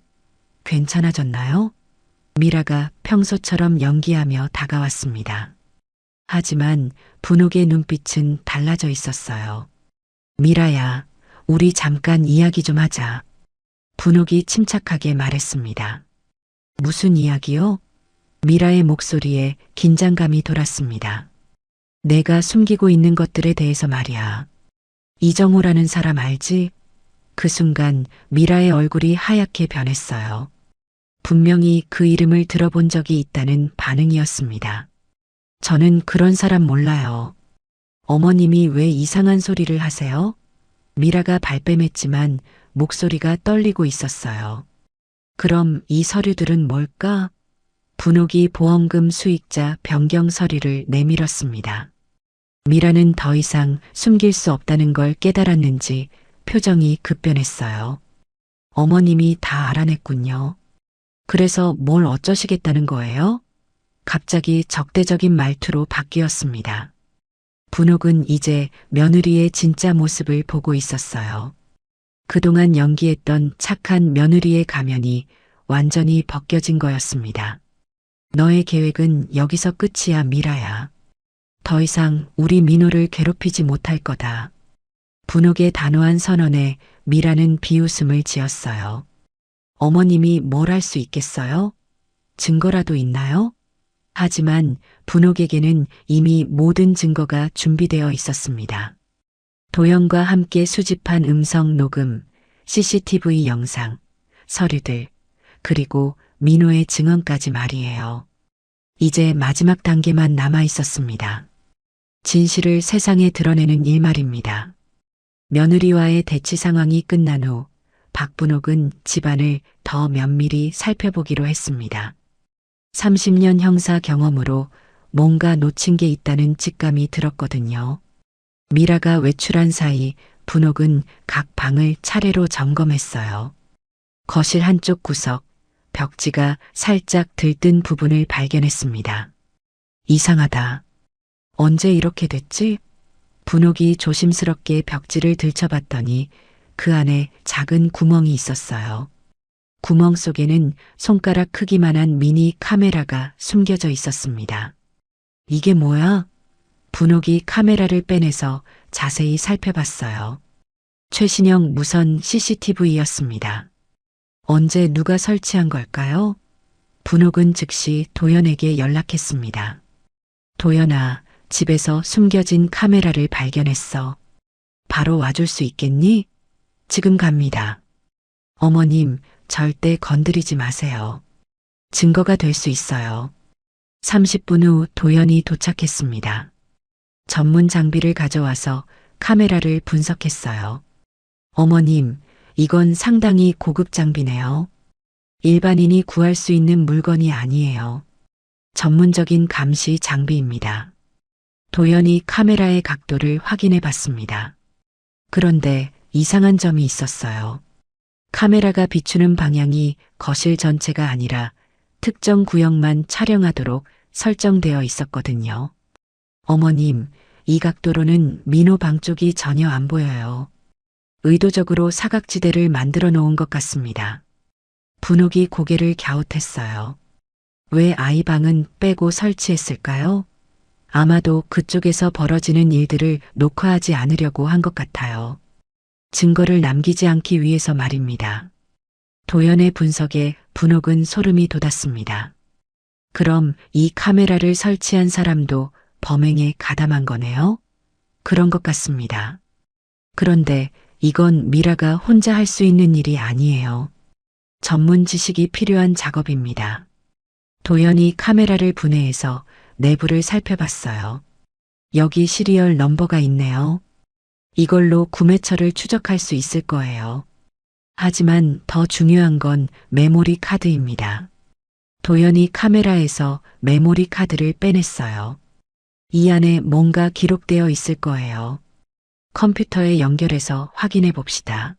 괜찮아졌나요? 미라가 평소처럼 연기하며 다가왔습니다. 하지만 분옥의 눈빛은 달라져 있었어요. 미라야, 우리 잠깐 이야기 좀 하자. 분옥이 침착하게 말했습니다. 무슨 이야기요? 미라의 목소리에 긴장감이 돌았습니다. 내가 숨기고 있는 것들에 대해서 말이야. 이정호라는 사람 알지? 그 순간 미라의 얼굴이 하얗게 변했어요. 분명히 그 이름을 들어본 적이 있다는 반응이었습니다. 저는 그런 사람 몰라요. 어머님이 왜 이상한 소리를 하세요? 미라가 발뺌했지만 목소리가 떨리고 있었어요. 그럼 이 서류들은 뭘까? 분옥이 보험금 수익자 변경 서류를 내밀었습니다. 미라는 더 이상 숨길 수 없다는 걸 깨달았는지 표정이 급변했어요. 어머님이 다 알아냈군요. 그래서 뭘 어쩌시겠다는 거예요? 갑자기 적대적인 말투로 바뀌었습니다. 분옥은 이제 며느리의 진짜 모습을 보고 있었어요. 그동안 연기했던 착한 며느리의 가면이 완전히 벗겨진 거였습니다. 너의 계획은 여기서 끝이야, 미라야. 더 이상 우리 민호를 괴롭히지 못할 거다. 분옥의 단호한 선언에 미라는 비웃음을 지었어요. 어머님이 뭘 할 수 있겠어요? 증거라도 있나요? 하지만 분옥에게는 이미 모든 증거가 준비되어 있었습니다. 도연과 함께 수집한 음성 녹음, CCTV 영상, 서류들, 그리고 민호의 증언까지 말이에요. 이제 마지막 단계만 남아 있었습니다. 진실을 세상에 드러내는 일 말입니다. 며느리와의 대치 상황이 끝난 후 박분옥은 집안을 더 면밀히 살펴보기로 했습니다. 30년 형사 경험으로 뭔가 놓친 게 있다는 직감이 들었거든요. 미라가 외출한 사이 분옥은 각 방을 차례로 점검했어요. 거실 한쪽 구석, 벽지가 살짝 들뜬 부분을 발견했습니다. 이상하다. 언제 이렇게 됐지? 분옥이 조심스럽게 벽지를 들춰봤더니 그 안에 작은 구멍이 있었어요. 구멍 속에는 손가락 크기만한 미니 카메라가 숨겨져 있었습니다. 이게 뭐야? 분옥이 카메라를 빼내서 자세히 살펴봤어요. 최신형 무선 CCTV였습니다. 언제 누가 설치한 걸까요? 분옥은 즉시 도연에게 연락했습니다. 도연아, 집에서 숨겨진 카메라를 발견했어. 바로 와줄 수 있겠니? 지금 갑니다. 어머님, 절대 건드리지 마세요. 증거가 될 수 있어요. 30분 후 도연이 도착했습니다. 전문 장비를 가져와서 카메라를 분석했어요. 어머님, 이건 상당히 고급 장비네요. 일반인이 구할 수 있는 물건이 아니에요. 전문적인 감시 장비입니다. 도연이 카메라의 각도를 확인해 봤습니다. 그런데 이상한 점이 있었어요. 카메라가 비추는 방향이 거실 전체가 아니라 특정 구역만 촬영하도록 설정되어 있었거든요. 어머님, 이 각도로는 민호 방 쪽이 전혀 안 보여요. 의도적으로 사각지대를 만들어 놓은 것 같습니다. 분옥이 고개를 갸웃했어요. 왜 아이 방은 빼고 설치했을까요? 아마도 그쪽에서 벌어지는 일들을 녹화하지 않으려고 한 것 같아요. 증거를 남기지 않기 위해서 말입니다. 도연의 분석에 분옥은 소름이 돋았습니다. 그럼 이 카메라를 설치한 사람도 범행에 가담한 거네요? 그런 것 같습니다. 그런데 이건 미라가 혼자 할 수 있는 일이 아니에요. 전문 지식이 필요한 작업입니다. 도연이 카메라를 분해해서 내부를 살펴봤어요. 여기 시리얼 넘버가 있네요. 이걸로 구매처를 추적할 수 있을 거예요. 하지만 더 중요한 건 메모리 카드입니다. 도연이 카메라에서 메모리 카드를 빼냈어요. 이 안에 뭔가 기록되어 있을 거예요. 컴퓨터에 연결해서 확인해 봅시다.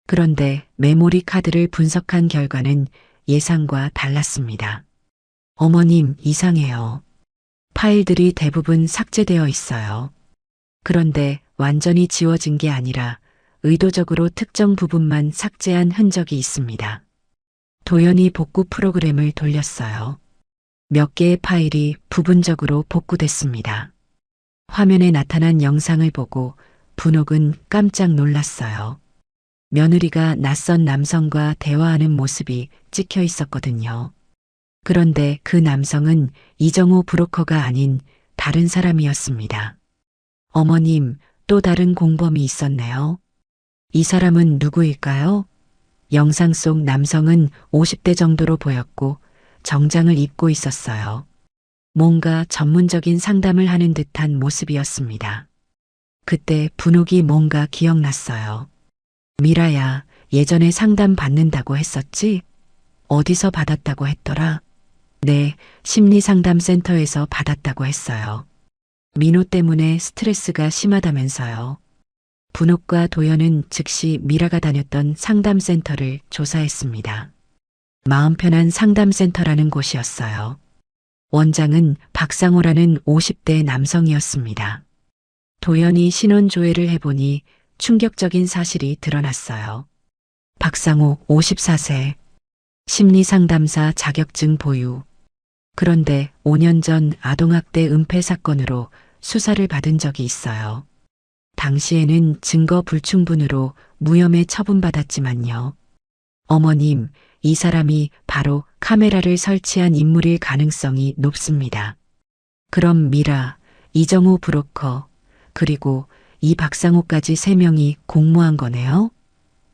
그런데 메모리 카드를 분석한 결과는 예상과 달랐습니다. 어머님, 이상해요. 파일들이 대부분 삭제되어 있어요. 그런데 완전히 지워진 게 아니라 의도적으로 특정 부분만 삭제한 흔적이 있습니다. 도연이 복구 프로그램을 돌렸어요. 몇 개의 파일이 부분적으로 복구됐습니다. 화면에 나타난 영상을 보고 분옥은 깜짝 놀랐어요. 며느리가 낯선 남성과 대화하는 모습이 찍혀 있었거든요. 그런데 그 남성은 이정호 브로커가 아닌 다른 사람이었습니다. 어머님, 또 다른 공범이 있었네요. 이 사람은 누구일까요? 영상 속 남성은 50대 정도로 보였고 정장을 입고 있었어요. 뭔가 전문적인 상담을 하는 듯한 모습이었습니다. 그때 분옥이 뭔가 기억났어요. 미라야, 예전에 상담 받는다고 했었지? 어디서 받았다고 했더라? 네, 심리상담센터에서 받았다고 했어요. 민호 때문에 스트레스가 심하다면서요. 분옥과 도연은 즉시 미라가 다녔던 상담센터를 조사했습니다. 마음 편한 상담센터라는 곳이었어요. 원장은 박상호라는 50대 남성이었습니다. 도연이 신원조회를 해보니 충격적인 사실이 드러났어요. 박상호 54세, 심리상담사 자격증 보유. 그런데 5년 전 아동학대 은폐 사건으로 수사를 받은 적이 있어요. 당시에는 증거 불충분으로 무혐의 처분받았지만요. 어머님, 이 사람이 바로 카메라를 설치한 인물일 가능성이 높습니다. 그럼 미라, 이정호 브로커, 그리고 이 박상호까지 3명이 공모한 거네요?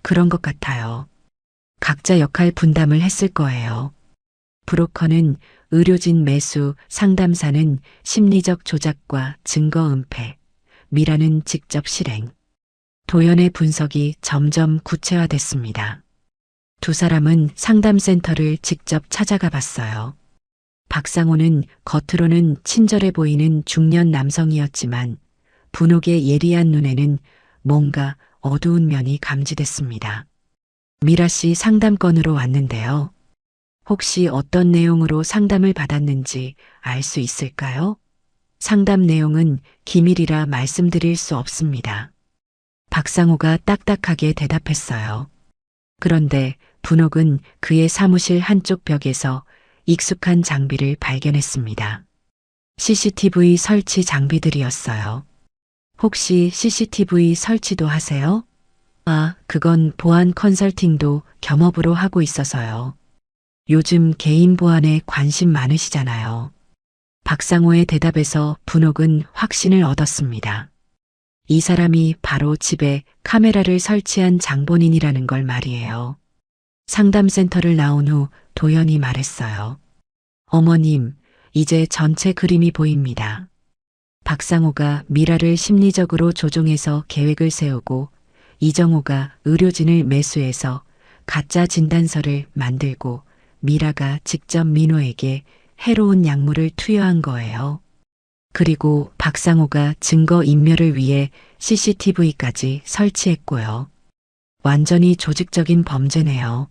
그런 것 같아요. 각자 역할 분담을 했을 거예요. 브로커는 의료진 매수, 상담사는 심리적 조작과 증거 은폐, 미라는 직접 실행. 도연의 분석이 점점 구체화됐습니다. 두 사람은 상담센터를 직접 찾아가 봤어요. 박상호는 겉으로는 친절해 보이는 중년 남성이었지만 분옥의 예리한 눈에는 뭔가 어두운 면이 감지됐습니다. 미라 씨 상담건으로 왔는데요. 혹시 어떤 내용으로 상담을 받았는지 알 수 있을까요? 상담 내용은 기밀이라 말씀드릴 수 없습니다. 박상호가 딱딱하게 대답했어요. 그런데 분옥은 그의 사무실 한쪽 벽에서 익숙한 장비를 발견했습니다. CCTV 설치 장비들이었어요. 혹시 CCTV 설치도 하세요? 아, 그건 보안 컨설팅도 겸업으로 하고 있어서요. 요즘 개인 보안에 관심 많으시잖아요. 박상호의 대답에서 분옥은 확신을 얻었습니다. 이 사람이 바로 집에 카메라를 설치한 장본인이라는 걸 말이에요. 상담센터를 나온 후 도연이 말했어요. 어머님, 이제 전체 그림이 보입니다. 박상호가 미라를 심리적으로 조종해서 계획을 세우고 이정호가 의료진을 매수해서 가짜 진단서를 만들고 미라가 직접 민호에게 해로운 약물을 투여한 거예요. 그리고 박상호가 증거 인멸을 위해 CCTV까지 설치했고요. 완전히 조직적인 범죄네요.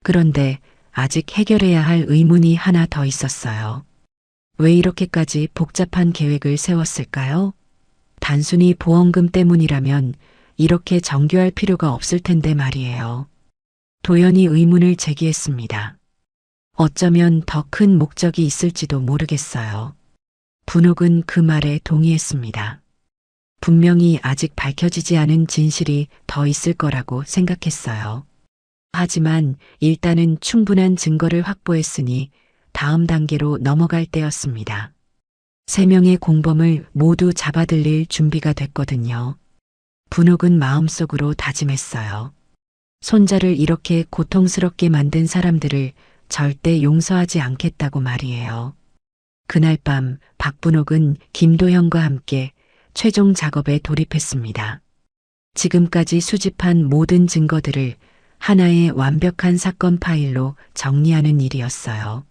그런데 아직 해결해야 할 의문이 하나 더 있었어요. 왜 이렇게까지 복잡한 계획을 세웠을까요? 단순히 보험금 때문이라면 이렇게 정교할 필요가 없을 텐데 말이에요. 도연이 의문을 제기했습니다. 어쩌면 더 큰 목적이 있을지도 모르겠어요. 분옥은 그 말에 동의했습니다. 분명히 아직 밝혀지지 않은 진실이 더 있을 거라고 생각했어요. 하지만 일단은 충분한 증거를 확보했으니 다음 단계로 넘어갈 때였습니다. 3명의 공범을 모두 잡아들릴 준비가 됐거든요. 분옥은 마음속으로 다짐했어요. 손자를 이렇게 고통스럽게 만든 사람들을 절대 용서하지 않겠다고 말이에요. 그날 밤 박분옥은 김도현과 함께 최종 작업에 돌입했습니다. 지금까지 수집한 모든 증거들을 하나의 완벽한 사건 파일로 정리하는 일이었어요.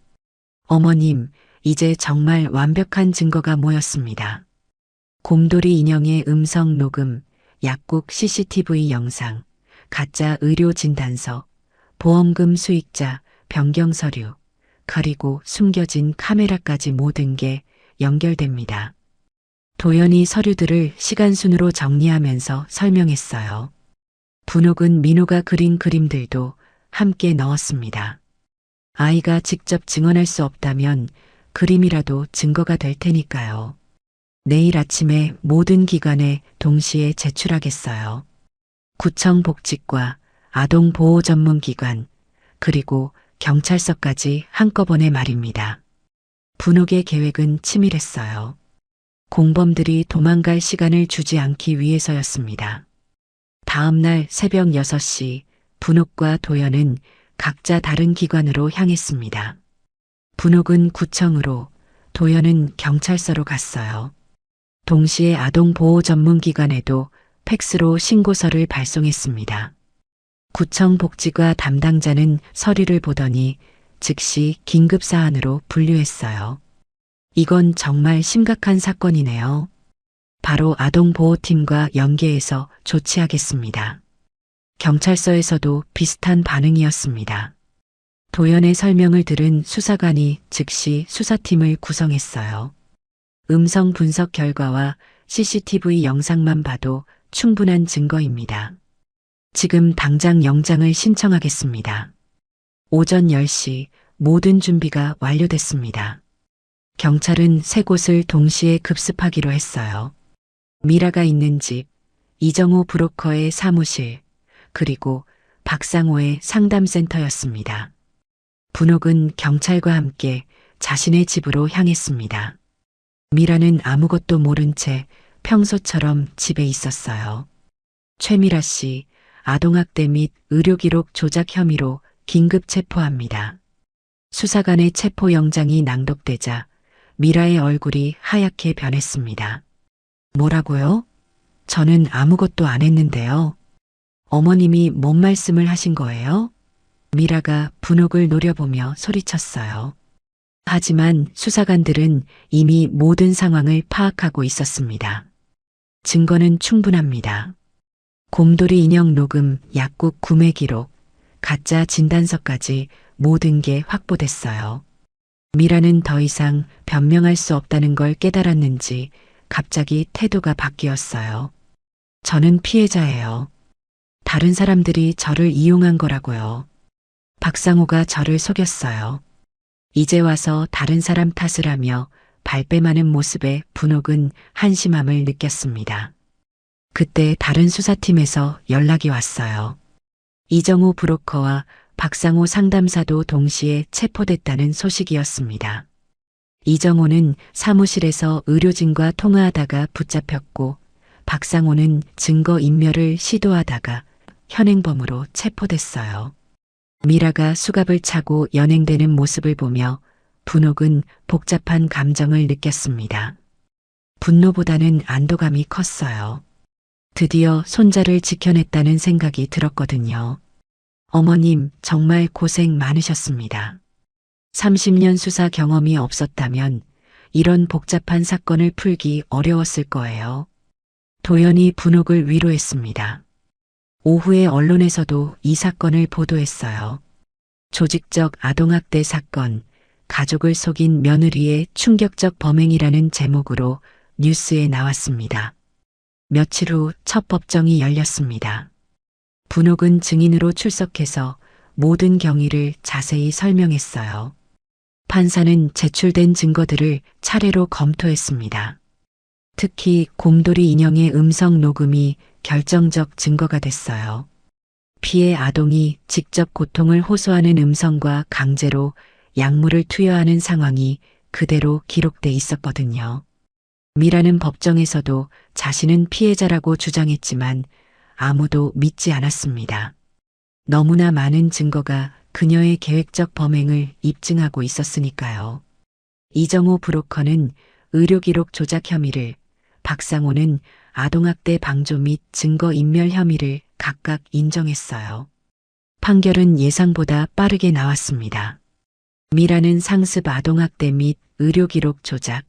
어머님, 이제 정말 완벽한 증거가 모였습니다. 곰돌이 인형의 음성 녹음, 약국 CCTV 영상, 가짜 의료 진단서, 보험금 수익자, 변경 서류, 그리고 숨겨진 카메라까지 모든 게 연결됩니다. 도연이 서류들을 시간순으로 정리하면서 설명했어요. 분옥은 민호가 그린 그림들도 함께 넣었습니다. 아이가 직접 증언할 수 없다면 그림이라도 증거가 될 테니까요. 내일 아침에 모든 기관에 동시에 제출하겠어요. 구청 복지과, 아동보호전문기관, 그리고 경찰서까지 한꺼번에 말입니다. 분옥의 계획은 치밀했어요. 공범들이 도망갈 시간을 주지 않기 위해서였습니다. 다음 날 새벽 6시 분옥과 도연은 각자 다른 기관으로 향했습니다. 분옥은 구청으로, 도연은 경찰서로 갔어요. 동시에 아동보호전문기관에도 팩스로 신고서를 발송했습니다. 구청 복지과 담당자는 서류를 보더니 즉시 긴급사안으로 분류했어요. 이건 정말 심각한 사건이네요. 바로 아동보호팀과 연계해서 조치하겠습니다. 경찰서에서도 비슷한 반응이었습니다. 도연의 설명을 들은 수사관이 즉시 수사팀을 구성했어요. 음성 분석 결과와 CCTV 영상만 봐도 충분한 증거입니다. 지금 당장 영장을 신청하겠습니다. 오전 10시 모든 준비가 완료됐습니다. 경찰은 3곳을 동시에 급습하기로 했어요. 미라가 있는 집, 이정호 브로커의 사무실, 그리고 박상호의 상담센터였습니다. 분옥은 경찰과 함께 자신의 집으로 향했습니다. 미라는 아무것도 모른 채 평소처럼 집에 있었어요. 최미라 씨, 아동학대 및 의료기록 조작 혐의로 긴급 체포합니다. 수사관의 체포영장이 낭독되자 미라의 얼굴이 하얗게 변했습니다. 뭐라고요? 저는 아무것도 안 했는데요. 어머님이 뭔 말씀을 하신 거예요? 미라가 분옥을 노려보며 소리쳤어요. 하지만 수사관들은 이미 모든 상황을 파악하고 있었습니다. 증거는 충분합니다. 곰돌이 인형 녹음, 약국 구매 기록, 가짜 진단서까지 모든 게 확보됐어요. 미라는 더 이상 변명할 수 없다는 걸 깨달았는지 갑자기 태도가 바뀌었어요. 저는 피해자예요. 다른 사람들이 저를 이용한 거라고요. 박상호가 저를 속였어요. 이제 와서 다른 사람 탓을 하며 발뺌하는 모습에 분옥은 한심함을 느꼈습니다. 그때 다른 수사팀에서 연락이 왔어요. 이정호 브로커와 박상호 상담사도 동시에 체포됐다는 소식이었습니다. 이정호는 사무실에서 의료진과 통화하다가 붙잡혔고 박상호는 증거 인멸을 시도하다가 현행범으로 체포됐어요. 미라가 수갑을 차고 연행되는 모습을 보며 분옥은 복잡한 감정을 느꼈습니다. 분노보다는 안도감이 컸어요. 드디어 손자를 지켜냈다는 생각이 들었거든요. 어머님, 정말 고생 많으셨습니다. 30년 수사 경험이 없었다면 이런 복잡한 사건을 풀기 어려웠을 거예요. 도연이 분옥을 위로했습니다. 오후에 언론에서도 이 사건을 보도했어요. 조직적 아동학대 사건, 가족을 속인 며느리의 충격적 범행이라는 제목으로 뉴스에 나왔습니다. 며칠 후 첫 법정이 열렸습니다. 분옥은 증인으로 출석해서 모든 경위를 자세히 설명했어요. 판사는 제출된 증거들을 차례로 검토했습니다. 특히 곰돌이 인형의 음성 녹음이 결정적 증거가 됐어요. 피해 아동이 직접 고통을 호소하는 음성과 강제로 약물을 투여하는 상황이 그대로 기록돼 있었거든요. 미라는 법정에서도 자신은 피해자라고 주장했지만 아무도 믿지 않았습니다. 너무나 많은 증거가 그녀의 계획적 범행을 입증하고 있었으니까요. 이정호 브로커는 의료기록 조작 혐의를, 박상호는 아동학대 방조 및 증거인멸 혐의를 각각 인정했어요. 판결은 예상보다 빠르게 나왔습니다. 미라는 상습 아동학대 및 의료기록 조작,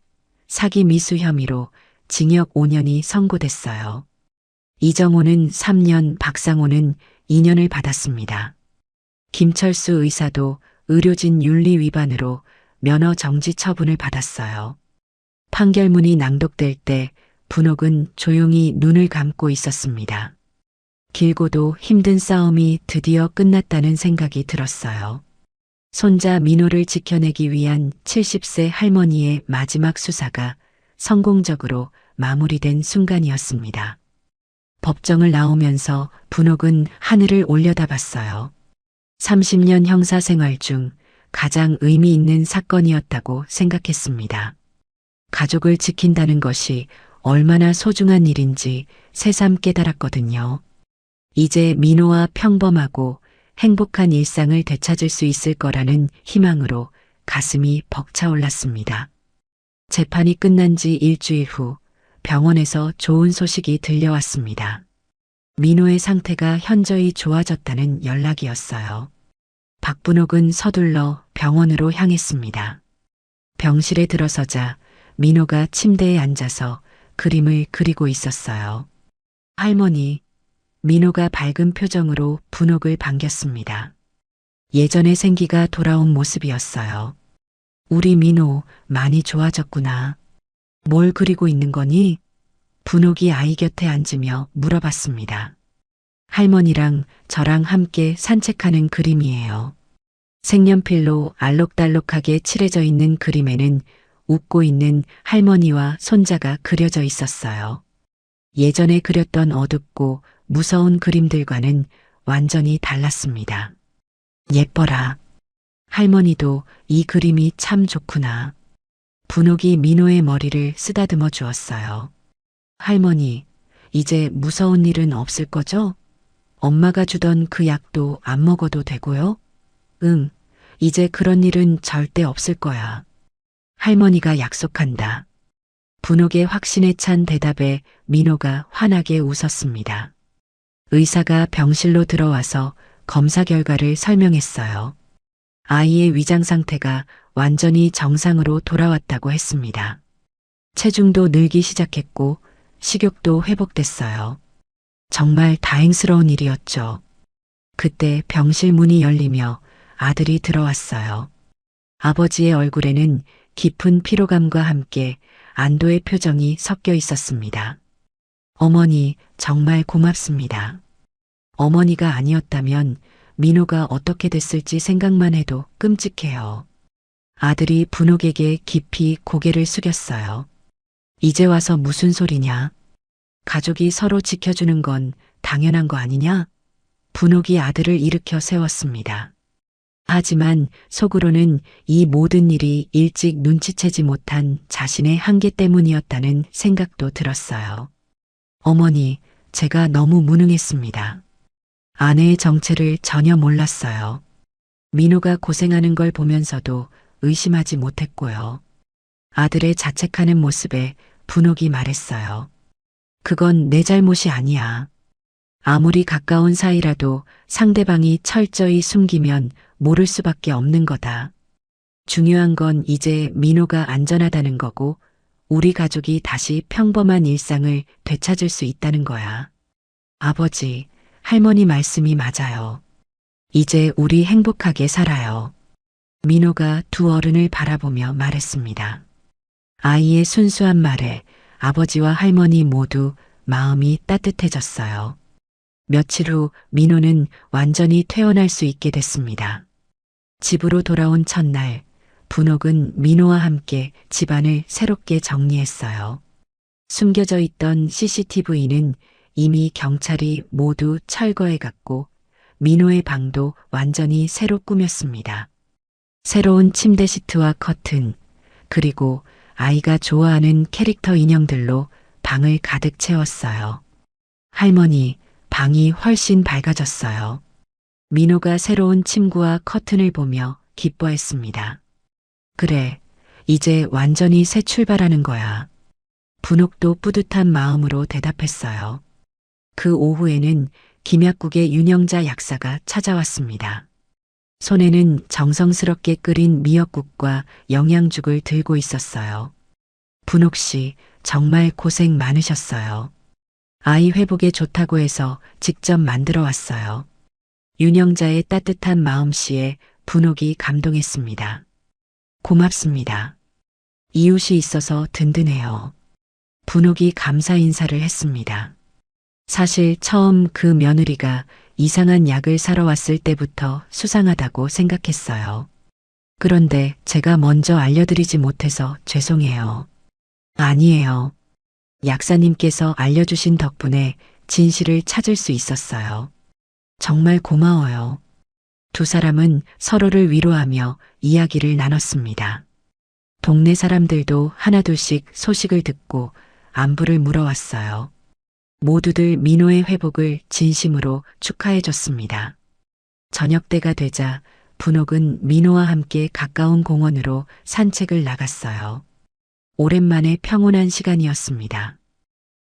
사기 미수 혐의로 징역 5년이 선고됐어요. 이정호는 3년, 박상호는 2년을 받았습니다. 김철수 의사도 의료진 윤리 위반으로 면허 정지 처분을 받았어요. 판결문이 낭독될 때 분옥은 조용히 눈을 감고 있었습니다. 길고도 힘든 싸움이 드디어 끝났다는 생각이 들었어요. 손자 민호를 지켜내기 위한 70세 할머니의 마지막 수사가 성공적으로 마무리된 순간이었습니다. 법정을 나오면서 분옥은 하늘을 올려다봤어요. 30년 형사 생활 중 가장 의미 있는 사건이었다고 생각했습니다. 가족을 지킨다는 것이 얼마나 소중한 일인지 새삼 깨달았거든요. 이제 민호와 평범하고 행복한 일상을 되찾을 수 있을 거라는 희망으로 가슴이 벅차올랐습니다. 재판이 끝난 지 일주일 후 병원에서 좋은 소식이 들려왔습니다. 민호의 상태가 현저히 좋아졌다는 연락이었어요. 박분옥은 서둘러 병원으로 향했습니다. 병실에 들어서자 민호가 침대에 앉아서 그림을 그리고 있었어요. 할머니, 민호가 밝은 표정으로 분옥을 반겼습니다. 예전의 생기가 돌아온 모습이었어요. 우리 민호 많이 좋아졌구나. 뭘 그리고 있는 거니? 분옥이 아이 곁에 앉으며 물어봤습니다. 할머니랑 저랑 함께 산책하는 그림이에요. 색연필로 알록달록하게 칠해져 있는 그림에는 웃고 있는 할머니와 손자가 그려져 있었어요. 예전에 그렸던 어둡고 무서운 그림들과는 완전히 달랐습니다. 예뻐라. 할머니도 이 그림이 참 좋구나. 분옥이 민호의 머리를 쓰다듬어 주었어요. 할머니, 이제 무서운 일은 없을 거죠? 엄마가 주던 그 약도 안 먹어도 되고요? 응, 이제 그런 일은 절대 없을 거야. 할머니가 약속한다. 분옥의 확신에 찬 대답에 민호가 환하게 웃었습니다. 의사가 병실로 들어와서 검사 결과를 설명했어요. 아이의 위장 상태가 완전히 정상으로 돌아왔다고 했습니다. 체중도 늘기 시작했고 식욕도 회복됐어요. 정말 다행스러운 일이었죠. 그때 병실 문이 열리며 아들이 들어왔어요. 아버지의 얼굴에는 깊은 피로감과 함께 안도의 표정이 섞여 있었습니다. 어머니, 정말 고맙습니다. 어머니가 아니었다면 민호가 어떻게 됐을지 생각만 해도 끔찍해요. 아들이 분옥에게 깊이 고개를 숙였어요. 이제 와서 무슨 소리냐? 가족이 서로 지켜주는 건 당연한 거 아니냐? 분옥이 아들을 일으켜 세웠습니다. 하지만 속으로는 이 모든 일이 일찍 눈치채지 못한 자신의 한계 때문이었다는 생각도 들었어요. 어머니, 제가 너무 무능했습니다. 아내의 정체를 전혀 몰랐어요. 민호가 고생하는 걸 보면서도 의심하지 못했고요. 아들의 자책하는 모습에 분옥이 말했어요. 그건 내 잘못이 아니야. 아무리 가까운 사이라도 상대방이 철저히 숨기면 모를 수밖에 없는 거다. 중요한 건 이제 민호가 안전하다는 거고 우리 가족이 다시 평범한 일상을 되찾을 수 있다는 거야. 아버지, 할머니 말씀이 맞아요. 이제 우리 행복하게 살아요. 민호가 두 어른을 바라보며 말했습니다. 아이의 순수한 말에 아버지와 할머니 모두 마음이 따뜻해졌어요. 며칠 후 민호는 완전히 퇴원할 수 있게 됐습니다. 집으로 돌아온 첫날, 분옥은 민호와 함께 집안을 새롭게 정리했어요. 숨겨져 있던 CCTV는 이미 경찰이 모두 철거해 갔고 민호의 방도 완전히 새로 꾸몄습니다. 새로운 침대 시트와 커튼, 그리고 아이가 좋아하는 캐릭터 인형들로 방을 가득 채웠어요. 할머니, 방이 훨씬 밝아졌어요. 민호가 새로운 침구와 커튼을 보며 기뻐했습니다. 그래, 이제 완전히 새 출발하는 거야. 분옥도 뿌듯한 마음으로 대답했어요. 그 오후에는 김약국의 윤영자 약사가 찾아왔습니다. 손에는 정성스럽게 끓인 미역국과 영양죽을 들고 있었어요. 분옥 씨, 정말 고생 많으셨어요. 아이 회복에 좋다고 해서 직접 만들어 왔어요. 윤영자의 따뜻한 마음씨에 분옥이 감동했습니다. 고맙습니다. 이웃이 있어서 든든해요. 분옥이 감사 인사를 했습니다. 사실 처음 그 며느리가 이상한 약을 사러 왔을 때부터 수상하다고 생각했어요. 그런데 제가 먼저 알려드리지 못해서 죄송해요. 아니에요. 약사님께서 알려주신 덕분에 진실을 찾을 수 있었어요. 정말 고마워요. 두 사람은 서로를 위로하며 이야기를 나눴습니다. 동네 사람들도 하나둘씩 소식을 듣고 안부를 물어왔어요. 모두들 민호의 회복을 진심으로 축하해줬습니다. 저녁 때가 되자 분옥은 민호와 함께 가까운 공원으로 산책을 나갔어요. 오랜만에 평온한 시간이었습니다.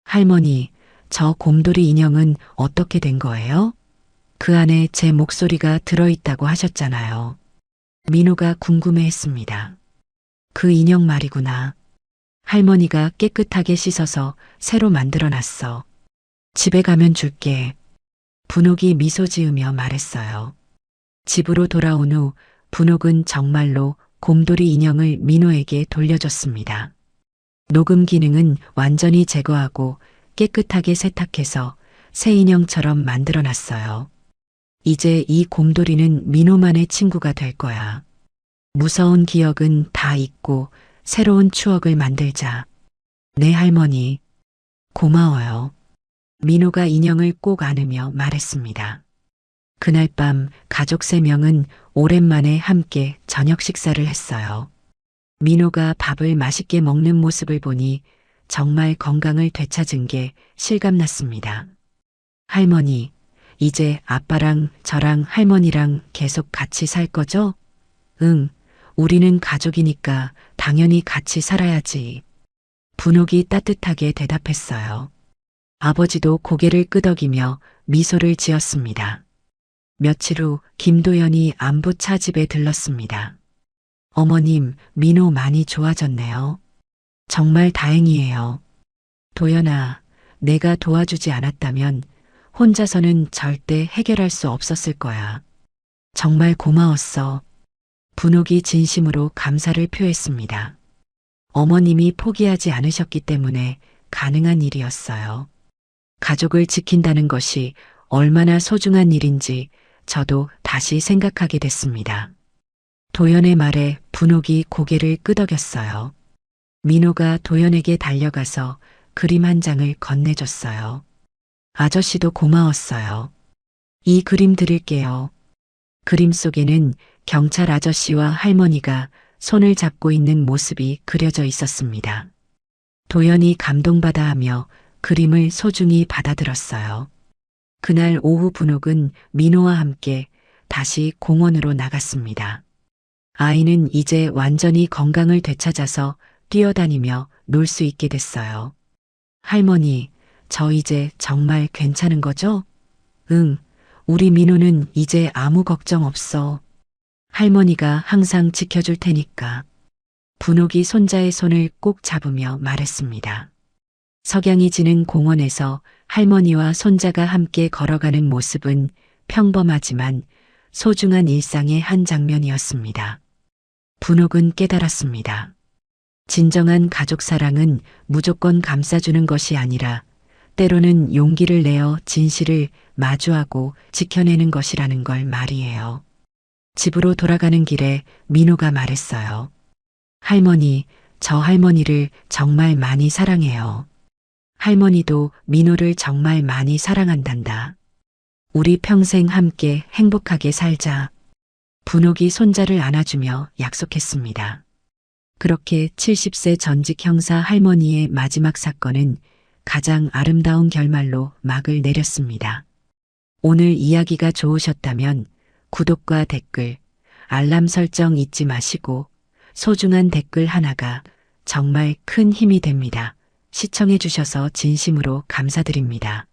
할머니, 저 곰돌이 인형은 어떻게 된 거예요? 그 안에 제 목소리가 들어있다고 하셨잖아요. 민호가 궁금해했습니다. 그 인형 말이구나. 할머니가 깨끗하게 씻어서 새로 만들어놨어. 집에 가면 줄게. 분옥이 미소 지으며 말했어요. 집으로 돌아온 후 분옥은 정말로 곰돌이 인형을 민호에게 돌려줬습니다. 녹음 기능은 완전히 제거하고 깨끗하게 세탁해서 새 인형처럼 만들어놨어요. 이제 이 곰돌이는 민호만의 친구가 될 거야. 무서운 기억은 다 잊고 새로운 추억을 만들자. 네, 할머니. 고마워요. 민호가 인형을 꼭 안으며 말했습니다. 그날 밤 가족 3명은 오랜만에 함께 저녁 식사를 했어요. 민호가 밥을 맛있게 먹는 모습을 보니 정말 건강을 되찾은 게 실감났습니다. 할머니, 이제 아빠랑 저랑 할머니랑 계속 같이 살 거죠? 응, 우리는 가족이니까 당연히 같이 살아야지. 분옥이 따뜻하게 대답했어요. 아버지도 고개를 끄덕이며 미소를 지었습니다. 며칠 후 김도연이 안부 차집에 들렀습니다. 어머님, 민호 많이 좋아졌네요. 정말 다행이에요. 도연아, 내가 도와주지 않았다면 혼자서는 절대 해결할 수 없었을 거야. 정말 고마웠어. 분옥이 진심으로 감사를 표했습니다. 어머님이 포기하지 않으셨기 때문에 가능한 일이었어요. 가족을 지킨다는 것이 얼마나 소중한 일인지 저도 다시 생각하게 됐습니다. 도연의 말에 분옥이 고개를 끄덕였어요. 민호가 도연에게 달려가서 그림 한 장을 건네줬어요. 아저씨도 고마웠어요. 이 그림 드릴게요. 그림 속에는 경찰 아저씨와 할머니가 손을 잡고 있는 모습이 그려져 있었습니다. 도연이 감동받아 하며 그림을 소중히 받아들었어요. 그날 오후 분옥은 민호와 함께 다시 공원으로 나갔습니다. 아이는 이제 완전히 건강을 되찾아서 뛰어다니며 놀 수 있게 됐어요. 할머니, 저 이제 정말 괜찮은 거죠? 응, 우리 민호는 이제 아무 걱정 없어. 할머니가 항상 지켜줄 테니까. 분옥이 손자의 손을 꼭 잡으며 말했습니다. 석양이 지는 공원에서 할머니와 손자가 함께 걸어가는 모습은 평범하지만 소중한 일상의 한 장면이었습니다. 분옥은 깨달았습니다. 진정한 가족 사랑은 무조건 감싸주는 것이 아니라 때로는 용기를 내어 진실을 마주하고 지켜내는 것이라는 걸 말이에요. 집으로 돌아가는 길에 민호가 말했어요. 할머니, 저 할머니를 정말 많이 사랑해요. 할머니도 민호를 정말 많이 사랑한단다. 우리 평생 함께 행복하게 살자. 분옥이 손자를 안아주며 약속했습니다. 그렇게 70세 전직 형사 할머니의 마지막 사건은 가장 아름다운 결말로 막을 내렸습니다. 오늘 이야기가 좋으셨다면 구독과 댓글, 알람 설정 잊지 마시고 소중한 댓글 하나가 정말 큰 힘이 됩니다. 시청해 주셔서 진심으로 감사드립니다.